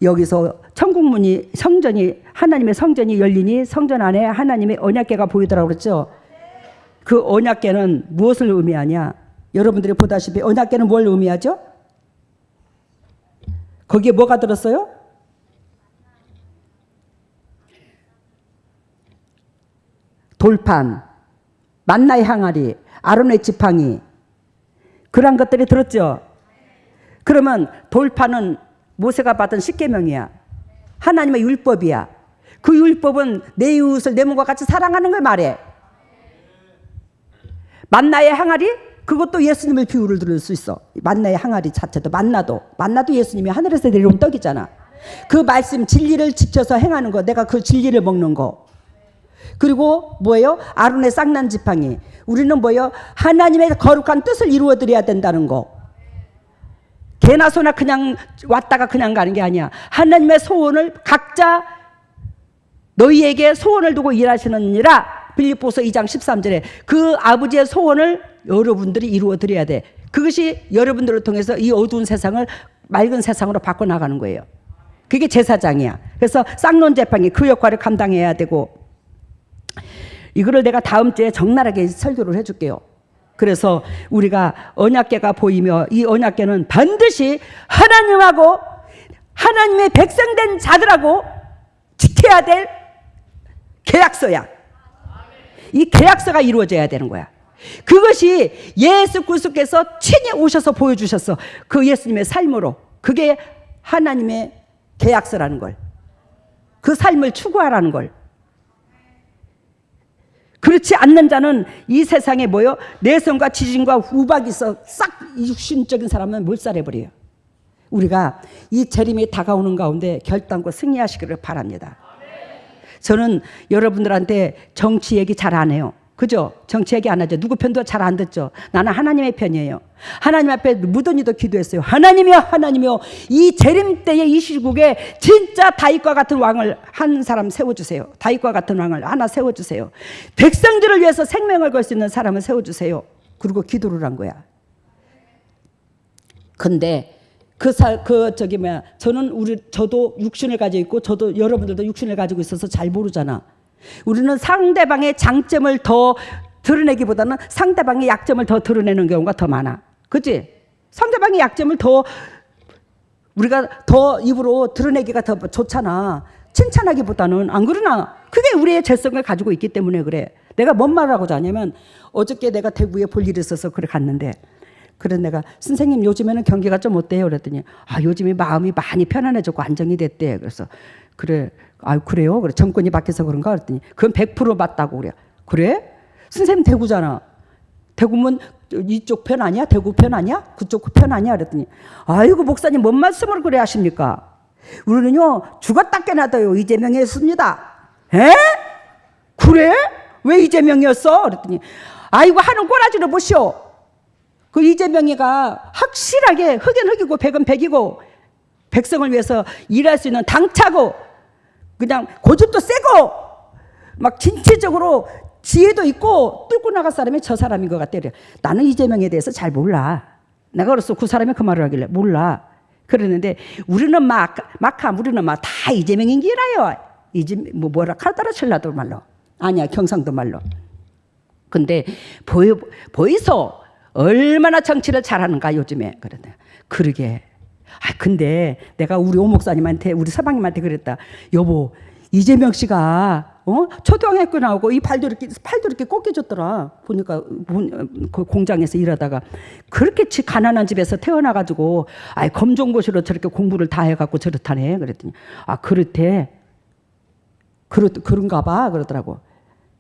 여기서 천국문이 성전이 하나님의 성전이 열리니 성전 안에 하나님의 언약궤가 보이더라고 그랬죠. 그 언약궤는 무엇을 의미하냐? 여러분들이 보다시피 언약궤는 뭘 의미하죠? 거기에 뭐가 들었어요? 돌판, 만나의 항아리, 아론의 지팡이 그런 것들이 들었죠. 그러면 돌판은 모세가 받은 십계명이야. 하나님의 율법이야. 그 율법은 내 이웃을 내 몸과 같이 사랑하는 걸 말해. 만나의 항아리? 그것도 예수님의 비유를 들을 수 있어. 만나의 항아리 자체도 만나도 예수님이 하늘에서 내려온 떡이잖아. 그 말씀 진리를 지켜서 행하는 거. 내가 그 진리를 먹는 거. 그리고 뭐예요? 아론의 쌍난 지팡이. 우리는 뭐예요? 하나님의 거룩한 뜻을 이루어 드려야 된다는 거. 개나 소나 그냥 왔다가 그냥 가는 게 아니야. 하나님의 소원을 각자 너희에게 소원을 두고 일하시느니라. 빌립보서 2장 13절에 그 아버지의 소원을 여러분들이 이루어 드려야 돼. 그것이 여러분들을 통해서 이 어두운 세상을 맑은 세상으로 바꿔나가는 거예요. 그게 제사장이야. 그래서 쌍론 제팡이 그 역할을 감당해야 되고 이거를 내가 다음 주에 적나라하게 설교를 해줄게요. 그래서 우리가 언약궤가 보이며 이 언약궤는 반드시 하나님하고 하나님의 백성된 자들하고 지켜야 될 계약서야. 이 계약서가 이루어져야 되는 거야. 그것이 예수 그리스도께서 친히 오셔서 보여주셨어. 그 예수님의 삶으로. 그게 하나님의 계약서라는 걸. 그 삶을 추구하라는 걸. 그렇지 않는 자는 이 세상에 뭐요? 내성과 지진과 우박이 있어 싹 육신적인 사람은 몰살해버려요. 우리가 이 재림이 다가오는 가운데 결단코 승리하시기를 바랍니다. 저는 여러분들한테 정치 얘기 잘 안 해요. 그죠? 정치 얘기 안 하죠. 누구 편도 잘 안 듣죠. 나는 하나님의 편이에요. 하나님 앞에 무더니도 기도했어요. 하나님이여 하나님이여 이 재림 때의 이 시국에 진짜 다윗과 같은 왕을 한 사람 세워주세요. 다윗과 같은 왕을 하나 세워주세요. 백성들을 위해서 생명을 걸 수 있는 사람을 세워주세요. 그리고 기도를 한 거야. 근데 저도 육신을 가지고 있고 저도 여러분들도 육신을 가지고 있어서 잘 모르잖아. 우리는 상대방의 장점을 더 드러내기보다는 상대방의 약점을 더 드러내는 경우가 더 많아. 그치? 상대방의 약점을 우리가 더 입으로 드러내기가 더 좋잖아. 칭찬하기보다는. 안 그러나? 그게 우리의 재성을 가지고 있기 때문에 그래. 내가 뭔 말을 하고자 하냐면 어저께 내가 대구에 볼 일이 있어서 그래 갔는데 그래서 내가 선생님 요즘에는 경기가 좀 어때요? 그랬더니 요즘에 마음이 많이 편안해졌고 안정이 됐대. 그래서 그래. 그래요? 그래. 정권이 바뀌어서 그런가? 그랬더니 그건 100% 맞다고 그래. 그래? 선생님 대구잖아. 대구면 이쪽 편 아니야? 대구 편 아니야? 그쪽 편 아니야? 그랬더니 아이고 목사님 뭔 말씀을 그래 하십니까? 우리는요 죽었다 깨나도요 이재명이었습니다. 에? 그래? 왜 이재명이었어? 그랬더니 아이고 하는 꼬라지를 보시오. 그 이재명이가 확실하게 흑은 흑이고 백은 백이고 백성을 위해서 일할 수 있는 당차고 그냥 고집도 세고 막 진취적으로 지혜도 있고 뚫고 나갈 사람이 저 사람인 것 같아. 나는 이재명에 대해서 잘 몰라. 내가 그래서 그 사람이 그 말을 하길래 몰라. 그러는데 우리는 우리는 막 다 이재명인 기라요. 뭐라 카더라 칠라도 말로. 아니야, 경상도 말로. 근데 보이소 얼마나 정치를 잘하는가 요즘에. 그러게. 근데 내가 우리 오 목사님한테 우리 서방님한테 그랬다. 여보, 이재명 씨가 초등학교 나오고 이 팔도 이렇게 꺾여졌더라. 보니까 그 공장에서 일하다가 그렇게 가난한 집에서 태어나가지고 검정고시로 저렇게 공부를 다 해갖고 저렇다네. 그랬더니 그렇대. 그런가 봐 그러더라고.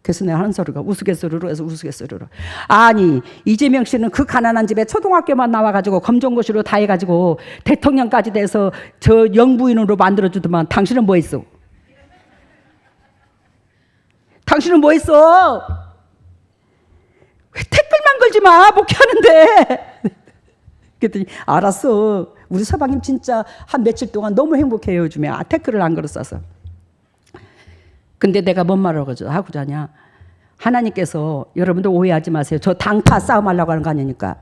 그래서 내가 하는 소리가 우스갯소리로 해서 우스갯소리로. 아니 이재명 씨는 그 가난한 집에 초등학교만 나와가지고 검정고시로 다 해가지고 대통령까지 돼서 저 영부인으로 만들어주더만 당신은 뭐 했어? 당신은 뭐 했어? 왜 댓글만 걸지 마, 목회하는데. 그랬더니 알았어. 우리 서방님 진짜 한 며칠 동안 너무 행복해요 요즘에. 댓글을 안 걸었어서. 근데 내가 뭔 말을 하고자 하냐. 하나님께서 여러분들 오해하지 마세요. 저 당파 싸움하려고 하는 거 아니니까.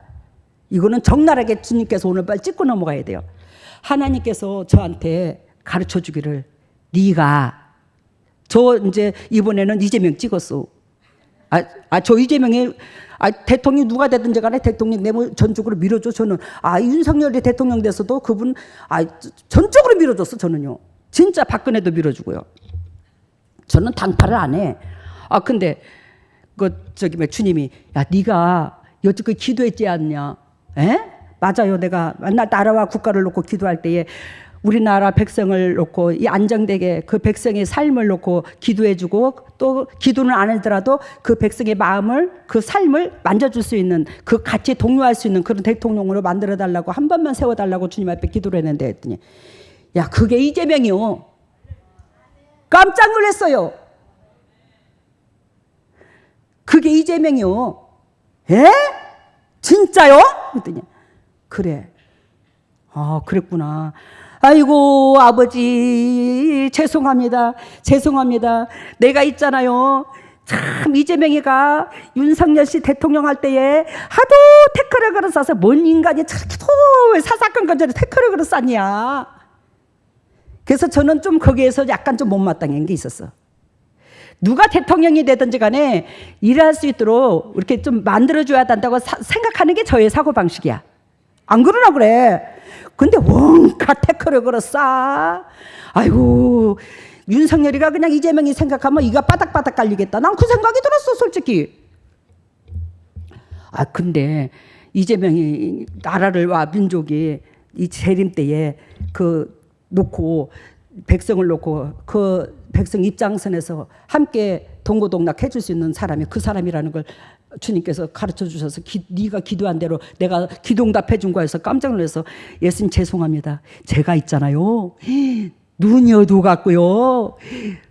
이거는 적나라하게 주님께서 오늘 빨리 짚고 넘어가야 돼요. 하나님께서 저한테 가르쳐 주기를 네가 저 이제 이번에는 이재명 찍었어. 저 이재명이 대통령이 누가 되든지 간에 대통령 내부 전적으로 밀어줘. 저는 윤석열이 대통령 돼서도 그분 전적으로 밀어줬어. 저는요. 진짜 박근혜도 밀어주고요. 저는 당파를 안 해. 근데 주님이 네가 여태껏 기도했지 않냐? 에? 맞아요. 내가 나라와 국가를 놓고 기도할 때에 우리나라 백성을 놓고 이 안정되게 그 백성의 삶을 놓고 기도해주고 또 기도는 안 하더라도 그 백성의 마음을 그 삶을 만져줄 수 있는 그 같이 동요할 수 있는 그런 대통령으로 만들어달라고 한 번만 세워달라고 주님 앞에 기도를 했는데 했더니 그게 이재명이요. 깜짝 놀랐어요. 그게 이재명이요. 에? 진짜요? 그랬더니 그래. 그랬구나. 아이고 아버지 죄송합니다. 내가 있잖아요. 참 이재명이가 윤석열 씨 대통령 할 때에 하도 태클을 걸어싸서 뭔 인간이 저렇게 사사건 건전에 태클을 걸어쌌냐. 그래서 저는 좀 거기에서 약간 좀 못마땅한 게 있었어. 누가 대통령이 되든지 간에 일할 수 있도록 이렇게 좀 만들어줘야 된다고 생각하는 게 저의 사고방식이야. 안 그러나 그래. 근데 원가 태클을 걸었어. 아이고 윤석열이가 그냥 이재명이 생각하면 이가 바닥바닥 깔리겠다. 난 그 생각이 들었어 솔직히. 근데 이재명이 나라를 민족이 이 재림 때에 놓고 백성을 놓고 그 백성 입장선에서 함께 동고동락 해줄 수 있는 사람이 그 사람이라는 걸 주님께서 가르쳐 주셔서 네가 기도한 대로 내가 기도응답해 준 거에서 깜짝 놀라서 예수님 죄송합니다. 제가 있잖아요. 눈이 어두워갖고요.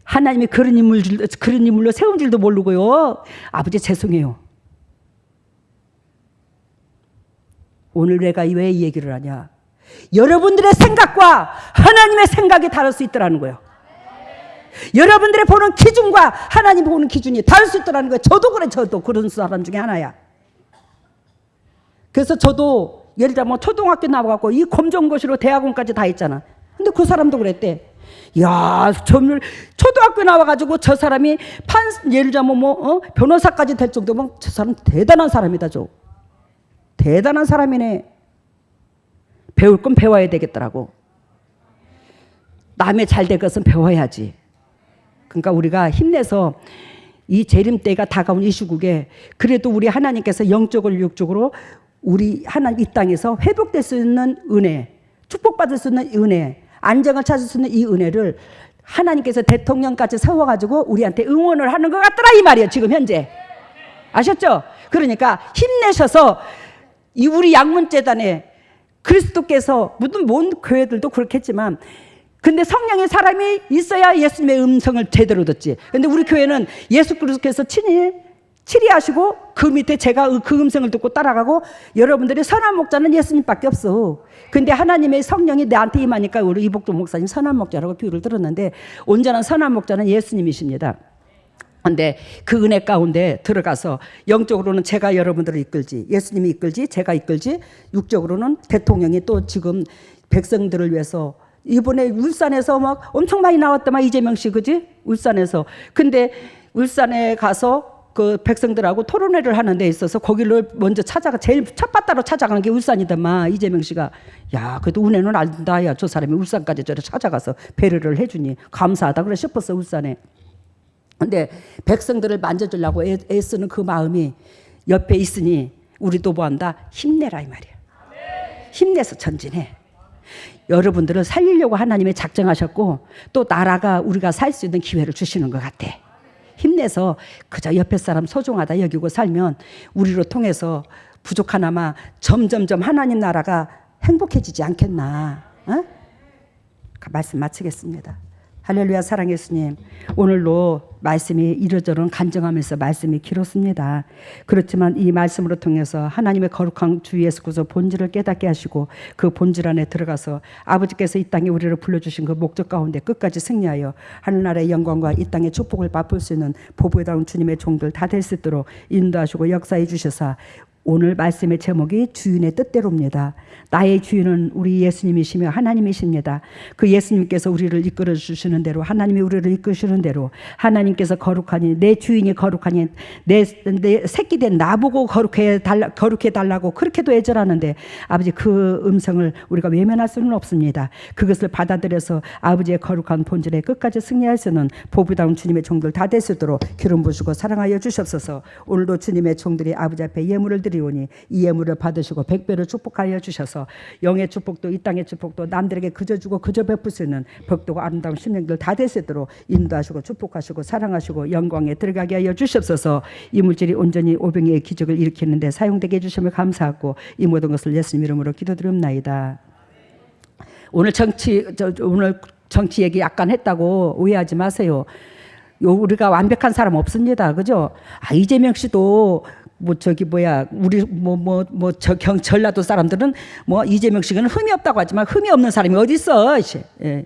하나님이 그런 인물로 세운 줄도 모르고요. 아버지 죄송해요. 오늘 내가 왜 이 얘기를 하냐. 여러분들의 생각과 하나님의 생각이 다를 수 있더라는 거예요. 여러분들의 보는 기준과 하나님이 보는 기준이 다를 수 있더라는 거예요. 저도 그래. 저도 그런 사람 중에 하나야. 그래서 저도 예를 들면 초등학교 나와갖고 이 검정고시로 대학원까지 다 했잖아. 근데 그 사람도 그랬대. 초등학교 나와가지고 저 사람이 예를 들면 변호사까지 될 정도면 저 사람 대단한 사람이다. 대단한 사람이네. 배울 건 배워야 되겠더라고. 남의 잘 될 것은 배워야지. 그러니까 우리가 힘내서 이 재림 때가 다가온 이 시국에 그래도 우리 하나님께서 영적으로 육적으로 우리 하나님 이 땅에서 회복될 수 있는 은혜, 축복받을 수 있는 은혜, 안정을 찾을 수 있는 이 은혜를 하나님께서 대통령까지 세워가지고 우리한테 응원을 하는 것 같더라 이 말이에요. 지금 현재 아셨죠? 그러니까 힘내셔서 이 우리 양문재단에 그리스도께서 무슨 뭔 교회들도 그렇겠지만 근데 성령의 사람이 있어야 예수님의 음성을 제대로 듣지. 근데 우리 교회는 예수 그리스도께서 친히 치리하시고 그 밑에 제가 그 음성을 듣고 따라가고 여러분들이 선한 목자는 예수님밖에 없어. 근데 하나님의 성령이 내한테 임하니까 우리 이복도 목사님 선한 목자라고 비유를 들었는데 온전한 선한 목자는 예수님이십니다. 근데 그 은혜 가운데 들어가서 영적으로는 제가 여러분들을 이끌지, 예수님이 이끌지, 제가 이끌지, 육적으로는 대통령이 또 지금 백성들을 위해서 이번에 울산에서 막 엄청 많이 나왔더만 이재명 씨, 그지? 울산에서. 근데 울산에 가서 그 백성들하고 토론회를 하는 데 있어서 거기를 먼저 제일 첫 바다로 찾아가는 게 울산이더만 이재명 씨가. 야, 그래도 은혜는 안다. 야, 저 사람이 울산까지 저를 찾아가서 배려를 해주니 감사하다 그래 싶었어, 울산에. 근데 백성들을 만져주려고 애쓰는 그 마음이 옆에 있으니 우리도 뭐한다? 힘내라 이 말이야. 힘내서 전진해. 여러분들을 살리려고 하나님이 작정하셨고 또 나라가 우리가 살 수 있는 기회를 주시는 것 같아. 힘내서 그저 옆에 사람 소중하다 여기고 살면 우리로 통해서 부족하나마 점점점 하나님 나라가 행복해지지 않겠나. 어? 말씀 마치겠습니다. 할렐루야. 사랑의 예수님, 오늘도 말씀이 이러저러 간증하면서 말씀이 길었습니다. 그렇지만 이 말씀으로 통해서 하나님의 거룩한 주 예수 그리스도 본질을 깨닫게 하시고 그 본질 안에 들어가서 아버지께서 이 땅에 우리를 불러주신 그 목적 가운데 끝까지 승리하여 하늘나라의 영광과 이 땅의 축복을 맛볼 수 있는 보배다운 주님의 종들 다 될 수 있도록 인도하시고 역사해 주셔서 오늘 말씀의 제목이 주인의 뜻대로입니다. 나의 주인은 우리 예수님이시며 하나님이십니다. 그 예수님께서 우리를 이끌어 주시는 대로 하나님이 우리를 이끄시는 대로 하나님께서 거룩하니 내 주인이 거룩하니 내 새끼된 나보고 거룩해 달라고 그렇게도 애절하는데 아버지 그 음성을 우리가 외면할 수는 없습니다. 그것을 받아들여서 아버지의 거룩한 본질에 끝까지 승리할 수 있는 보배다운 주님의 종들 다 될 수 있도록 기름 부으시고 사랑하여 주시옵소서. 오늘도 주님의 종들이 아버지 앞에 예물을 드리오니 이 예물을 받으시고 백배로 축복하여 주셔서 영의 축복도 이 땅의 축복도 남들에게 그저 주고 그저 베풀 수 있는 복되고 아름다운 심령들 다 될 수 있도록 인도하시고 축복하시고 사랑하시고 영광에 들어가게 하여 주시옵소서. 이 물질이 온전히 오병이의 기적을 일으키는데 사용되게 해주시면 감사하고 이 모든 것을 예수님 이름으로 기도드립나이다. 오늘 정치 얘기 약간 했다고 오해하지 마세요. 우리가 완벽한 사람 없습니다. 그죠? 이재명 씨도 전라도 사람들은 이재명 씨는 흠이 없다고 하지만 흠이 없는 사람이 어디 있어? 예.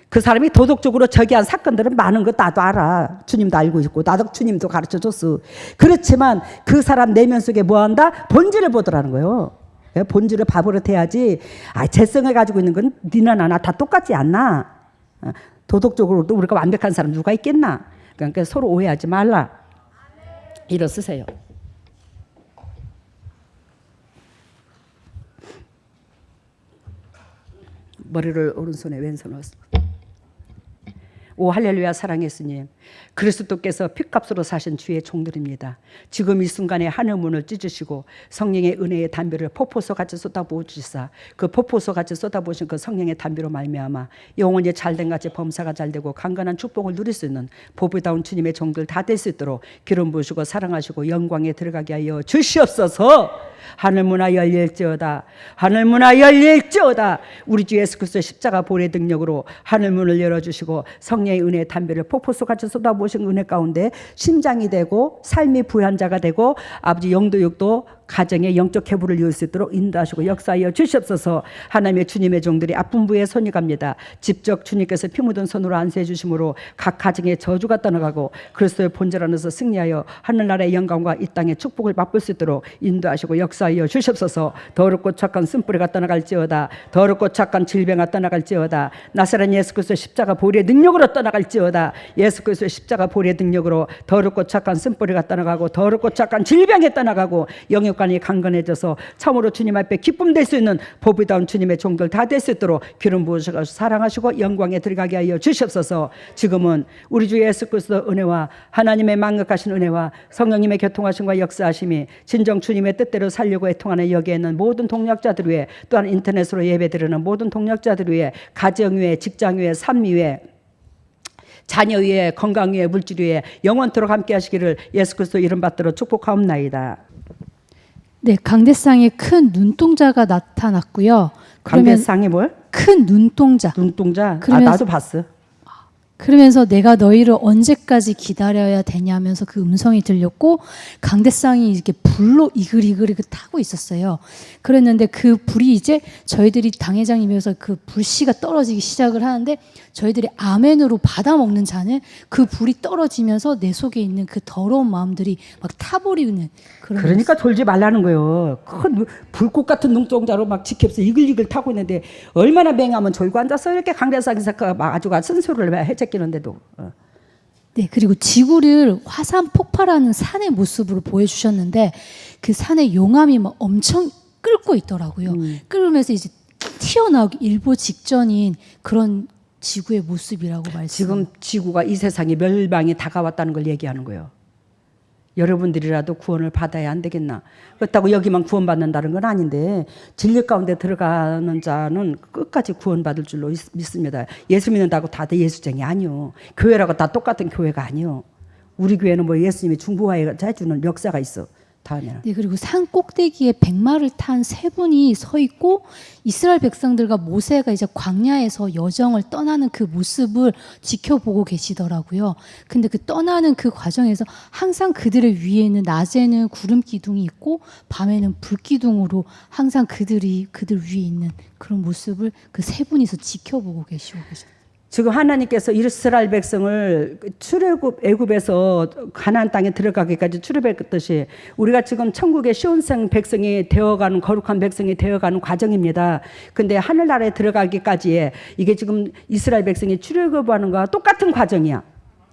그 사람이 도덕적으로 저기한 사건들은 많은 거 나도 알아. 주님도 알고 있고 나도 주님도 가르쳐 줬어. 그렇지만 그 사람 내면 속에 뭐한다? 본질을 보더라는 거예요. 본질을 봐버릇해야지. 재성을 가지고 있는 건 니나 나나 다 똑같지 않나? 도덕적으로도 우리가 완벽한 사람 누가 있겠나? 그러니까 서로 오해하지 말라. 일어서세요. 머리를 오른손에 왼손으로. 오 할렐루야. 사랑의 예수님, 그리스도께서 핏값으로 사신 주의 종들입니다. 지금 이 순간에 하늘 문을 찢으시고 성령의 은혜의 담배를 폭포수같이 쏟아부어 주시사 그 폭포수같이 쏟아부으신 그 성령의 담배로 말미암아 영원히 잘된 같이 범사가 잘되고 강건한 축복을 누릴 수 있는 보배다운 주님의 종들 다 될 수 있도록 기름 부으시고 사랑하시고 영광에 들어가게 하여 주시옵소서. 하늘문화 열릴지어다. 하늘문화 열릴지어다. 우리 주 예수 그리스도의 십자가 보혈의 능력으로 하늘문을 열어주시고 성령의 은혜의 담배를 폭포수같이 쏟아부으신 은혜 가운데 심장이 되고 삶이 부유한 자가 되고 아버지 영도육도 가정의 영적 회복을 이룰 수 있도록 인도하시고 역사하여 주시옵소서. 하나님의 주님의 종들이 아픈 부에 손이 갑니다. 직접 주님께서 피 묻은 손으로 안수해 주심으로 각 가정의 저주가 떠나가고 그리스도의 본질 안에서 승리하여 하늘나라의 영광과 이 땅의 축복을 맛볼 수 있도록 인도하시고 역사하여 주시옵소서. 더럽고 착한 쓴뿌리가 떠나갈지어다. 더럽고 착한 질병가 떠나갈지어다. 나사렛 예수 그리스도의 십자가 보혈의 능력으로 떠나갈지어다. 예수 그리스도의 십자가 보혈의 능력으로 더럽고 착한 쓴뿌리가 떠나가고 더럽고 착한 질병이 떠나가고 영육간이 강건해져서 참으로 주님 앞에 기쁨 될 수 있는 보배다운 주님의 종들 다 될 수 있도록 기름 부으시고 사랑하시고 영광에 들어가게 하여 주시옵소서. 지금은 우리 주 예수 그리스도 은혜와 하나님의 만극하신 은혜와 성령님의 교통하심과 역사하심이 진정 주님의 뜻대로 살려고 애통하는 여기에 있는 모든 동역자들 위해 또한 인터넷으로 예배드리는 모든 동역자들 위해 가정 위에 직장 위에 삶 위에 자녀 위에 건강 위에 물질 위에 영원토록 함께 하시기를 예수 그리스도 이름 받들어 축복하옵나이다. 네, 강대상에 큰 눈동자가 나타났고요. 강대상에 뭘? 큰 눈동자. 눈동자? 그러면 나도 봤어. 그러면서 내가 너희를 언제까지 기다려야 되냐면서 그 음성이 들렸고 강대상이 이렇게 불로 이글이글 타고 있었어요. 그랬는데 그 불이 이제 저희들이 당회장님에서 그 불씨가 떨어지기 시작을 하는데 저희들이 아멘으로 받아먹는 자는 그 불이 떨어지면서 내 속에 있는 그 더러운 마음들이 막 타버리는 그런. 그러니까 졸지 말라는 거예요. 큰 불꽃 같은 눈동자로 막 지켜서 이글이글 타고 있는데 얼마나 맹하면 졸고 앉아서 이렇게 강대상에서 막 아주 쓴소리를 해제끼는데도. 네, 그리고 지구를 화산 폭발하는 산의 모습으로 보여주셨는데 그 산에 용암이 막 엄청 끓고 있더라고요. 끓으면서 이제 튀어나오기 일보 직전인 그런 지구의 모습이라고 말씀. 지금 지구가 이 세상에 멸망이 다가왔다는 걸 얘기하는 거예요. 여러분들이라도 구원을 받아야 안 되겠나. 그렇다고 여기만 구원받는다는 건 아닌데 진리 가운데 들어가는 자는 끝까지 구원받을 줄로 믿습니다. 예수 믿는다고 다들 예수쟁이 아니요. 교회라고 다 똑같은 교회가 아니요. 우리 교회는 뭐 예수님이 중보하여 해주는 역사가 있어. 다음에는. 네, 그리고 산 꼭대기에 백마를 탄 세 분이 서 있고 이스라엘 백성들과 모세가 이제 광야에서 여정을 떠나는 그 모습을 지켜보고 계시더라고요. 근데 그 떠나는 그 과정에서 항상 그들의 위에는 낮에는 구름 기둥이 있고 밤에는 불 기둥으로 항상 그들 위에 있는 그런 모습을 그 세 분이서 지켜보고 계시고 계셨어요. 지금 하나님께서 이스라엘 백성을 출애굽 애굽에서 가나안 땅에 들어가기까지 출애굽했듯이 우리가 지금 천국의 시온생 백성이 되어가는 거룩한 백성이 되어가는 과정입니다. 근데 하늘나라에 들어가기까지에 이게 지금 이스라엘 백성이 출애굽하는 거와 똑같은 과정이야.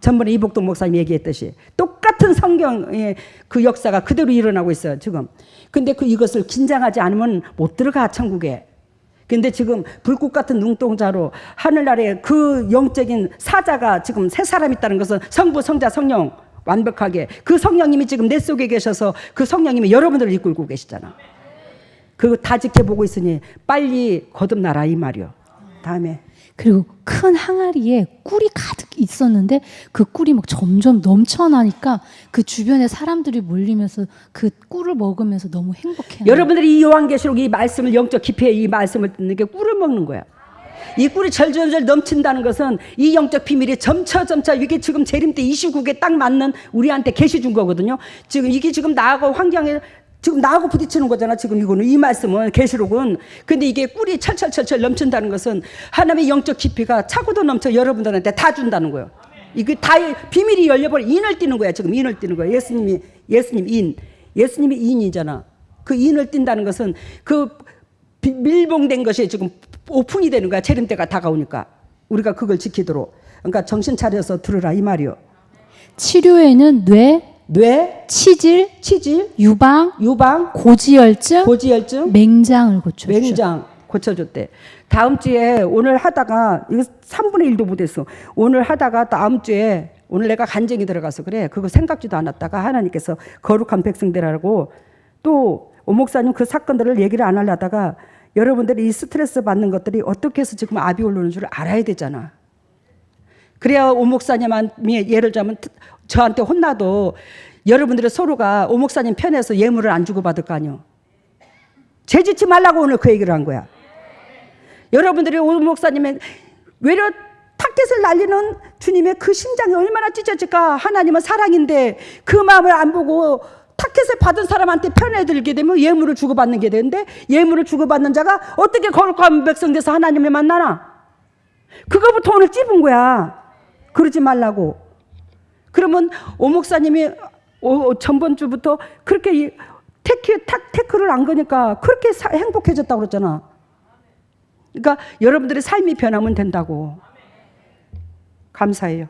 전번에 이복동 목사님 얘기했듯이 똑같은 성경의 그 역사가 그대로 일어나고 있어요. 지금. 근데 이것을 긴장하지 않으면 못 들어가 천국에. 근데 지금 불꽃 같은 눈동자로 하늘나라에 그 영적인 사자가 지금 세 사람 있다는 것은 성부, 성자, 성령 완벽하게 그 성령님이 지금 내 속에 계셔서 그 성령님이 여러분들을 이끌고 계시잖아. 그거 다 지켜보고 있으니 빨리 거듭나라 이 말이요. 다음에. 그리고 큰 항아리에 꿀이 가득 있었는데 그 꿀이 막 점점 넘쳐나니까 그 주변에 사람들이 몰리면서 그 꿀을 먹으면서 너무 행복해요. 여러분들이 이 요한계시록 이 말씀을 영적 깊이에 이 말씀을 듣는 게 꿀을 먹는 거야. 이 꿀이 절절절 넘친다는 것은 이 영적 비밀이 점차 이게 지금 재림 때 이 시국에 딱 맞는 우리한테 계시 준 거거든요. 지금 이게 지금 나하고 환경에 지금 나하고 부딪히는 거잖아. 지금 이거는 이 말씀은 계시록은. 근데 이게 꿀이 철철 넘친다는 것은 하나님의 영적 깊이가 차고도 넘쳐 여러분들한테 다 준다는 거예요. 이게 다 비밀이 열려버려 인을 띠는 거야. 지금 인을 띠는 거야. 예수님이 인이잖아. 그 인을 띈다는 것은 그 밀봉된 것이 지금 오픈이 되는 거야. 재림 때가 다가오니까 우리가 그걸 지키도록. 그러니까 정신 차려서 들으라 이 말이요. 치료에는 뇌, 치질, 유방, 고지혈증, 맹장을 고쳐주셨어요. 맹장 고쳐줬대. 다음 주에 오늘 하다가 이거 3분의 1도 못했어. 오늘 하다가 다음 주에 오늘 내가 간증이 들어가서 그래. 그거 생각지도 않았다가 하나님께서 거룩한 백성들하고 또 오 목사님 그 사건들을 얘기를 안 하려다가 여러분들이 이 스트레스 받는 것들이 어떻게 해서 지금 압이 오르는 줄 알아야 되잖아. 그래야 오 목사님이 예를 들자면 저한테 혼나도 여러분들이 서로가 오 목사님 편에서 예물을 안 주고 받을 거 아니요. 죄짓지 말라고 오늘 그 얘기를 한 거야. 여러분들이 오 목사님의 외려 타켓을 날리는 주님의 그 심장이 얼마나 찢어질까. 하나님은 사랑인데 그 마음을 안 보고 타켓을 받은 사람한테 편에 들게 되면 예물을 주고받는 게 되는데 예물을 주고받는 자가 어떻게 거룩한 백성 돼서 하나님을 만나나. 그거부터 오늘 찝은 거야. 그러지 말라고. 그러면 오 목사님이 전번 주부터 그렇게 태클을 안 거니까 그렇게 행복해졌다고 그랬잖아. 그러니까 여러분들의 삶이 변하면 된다고. 감사해요.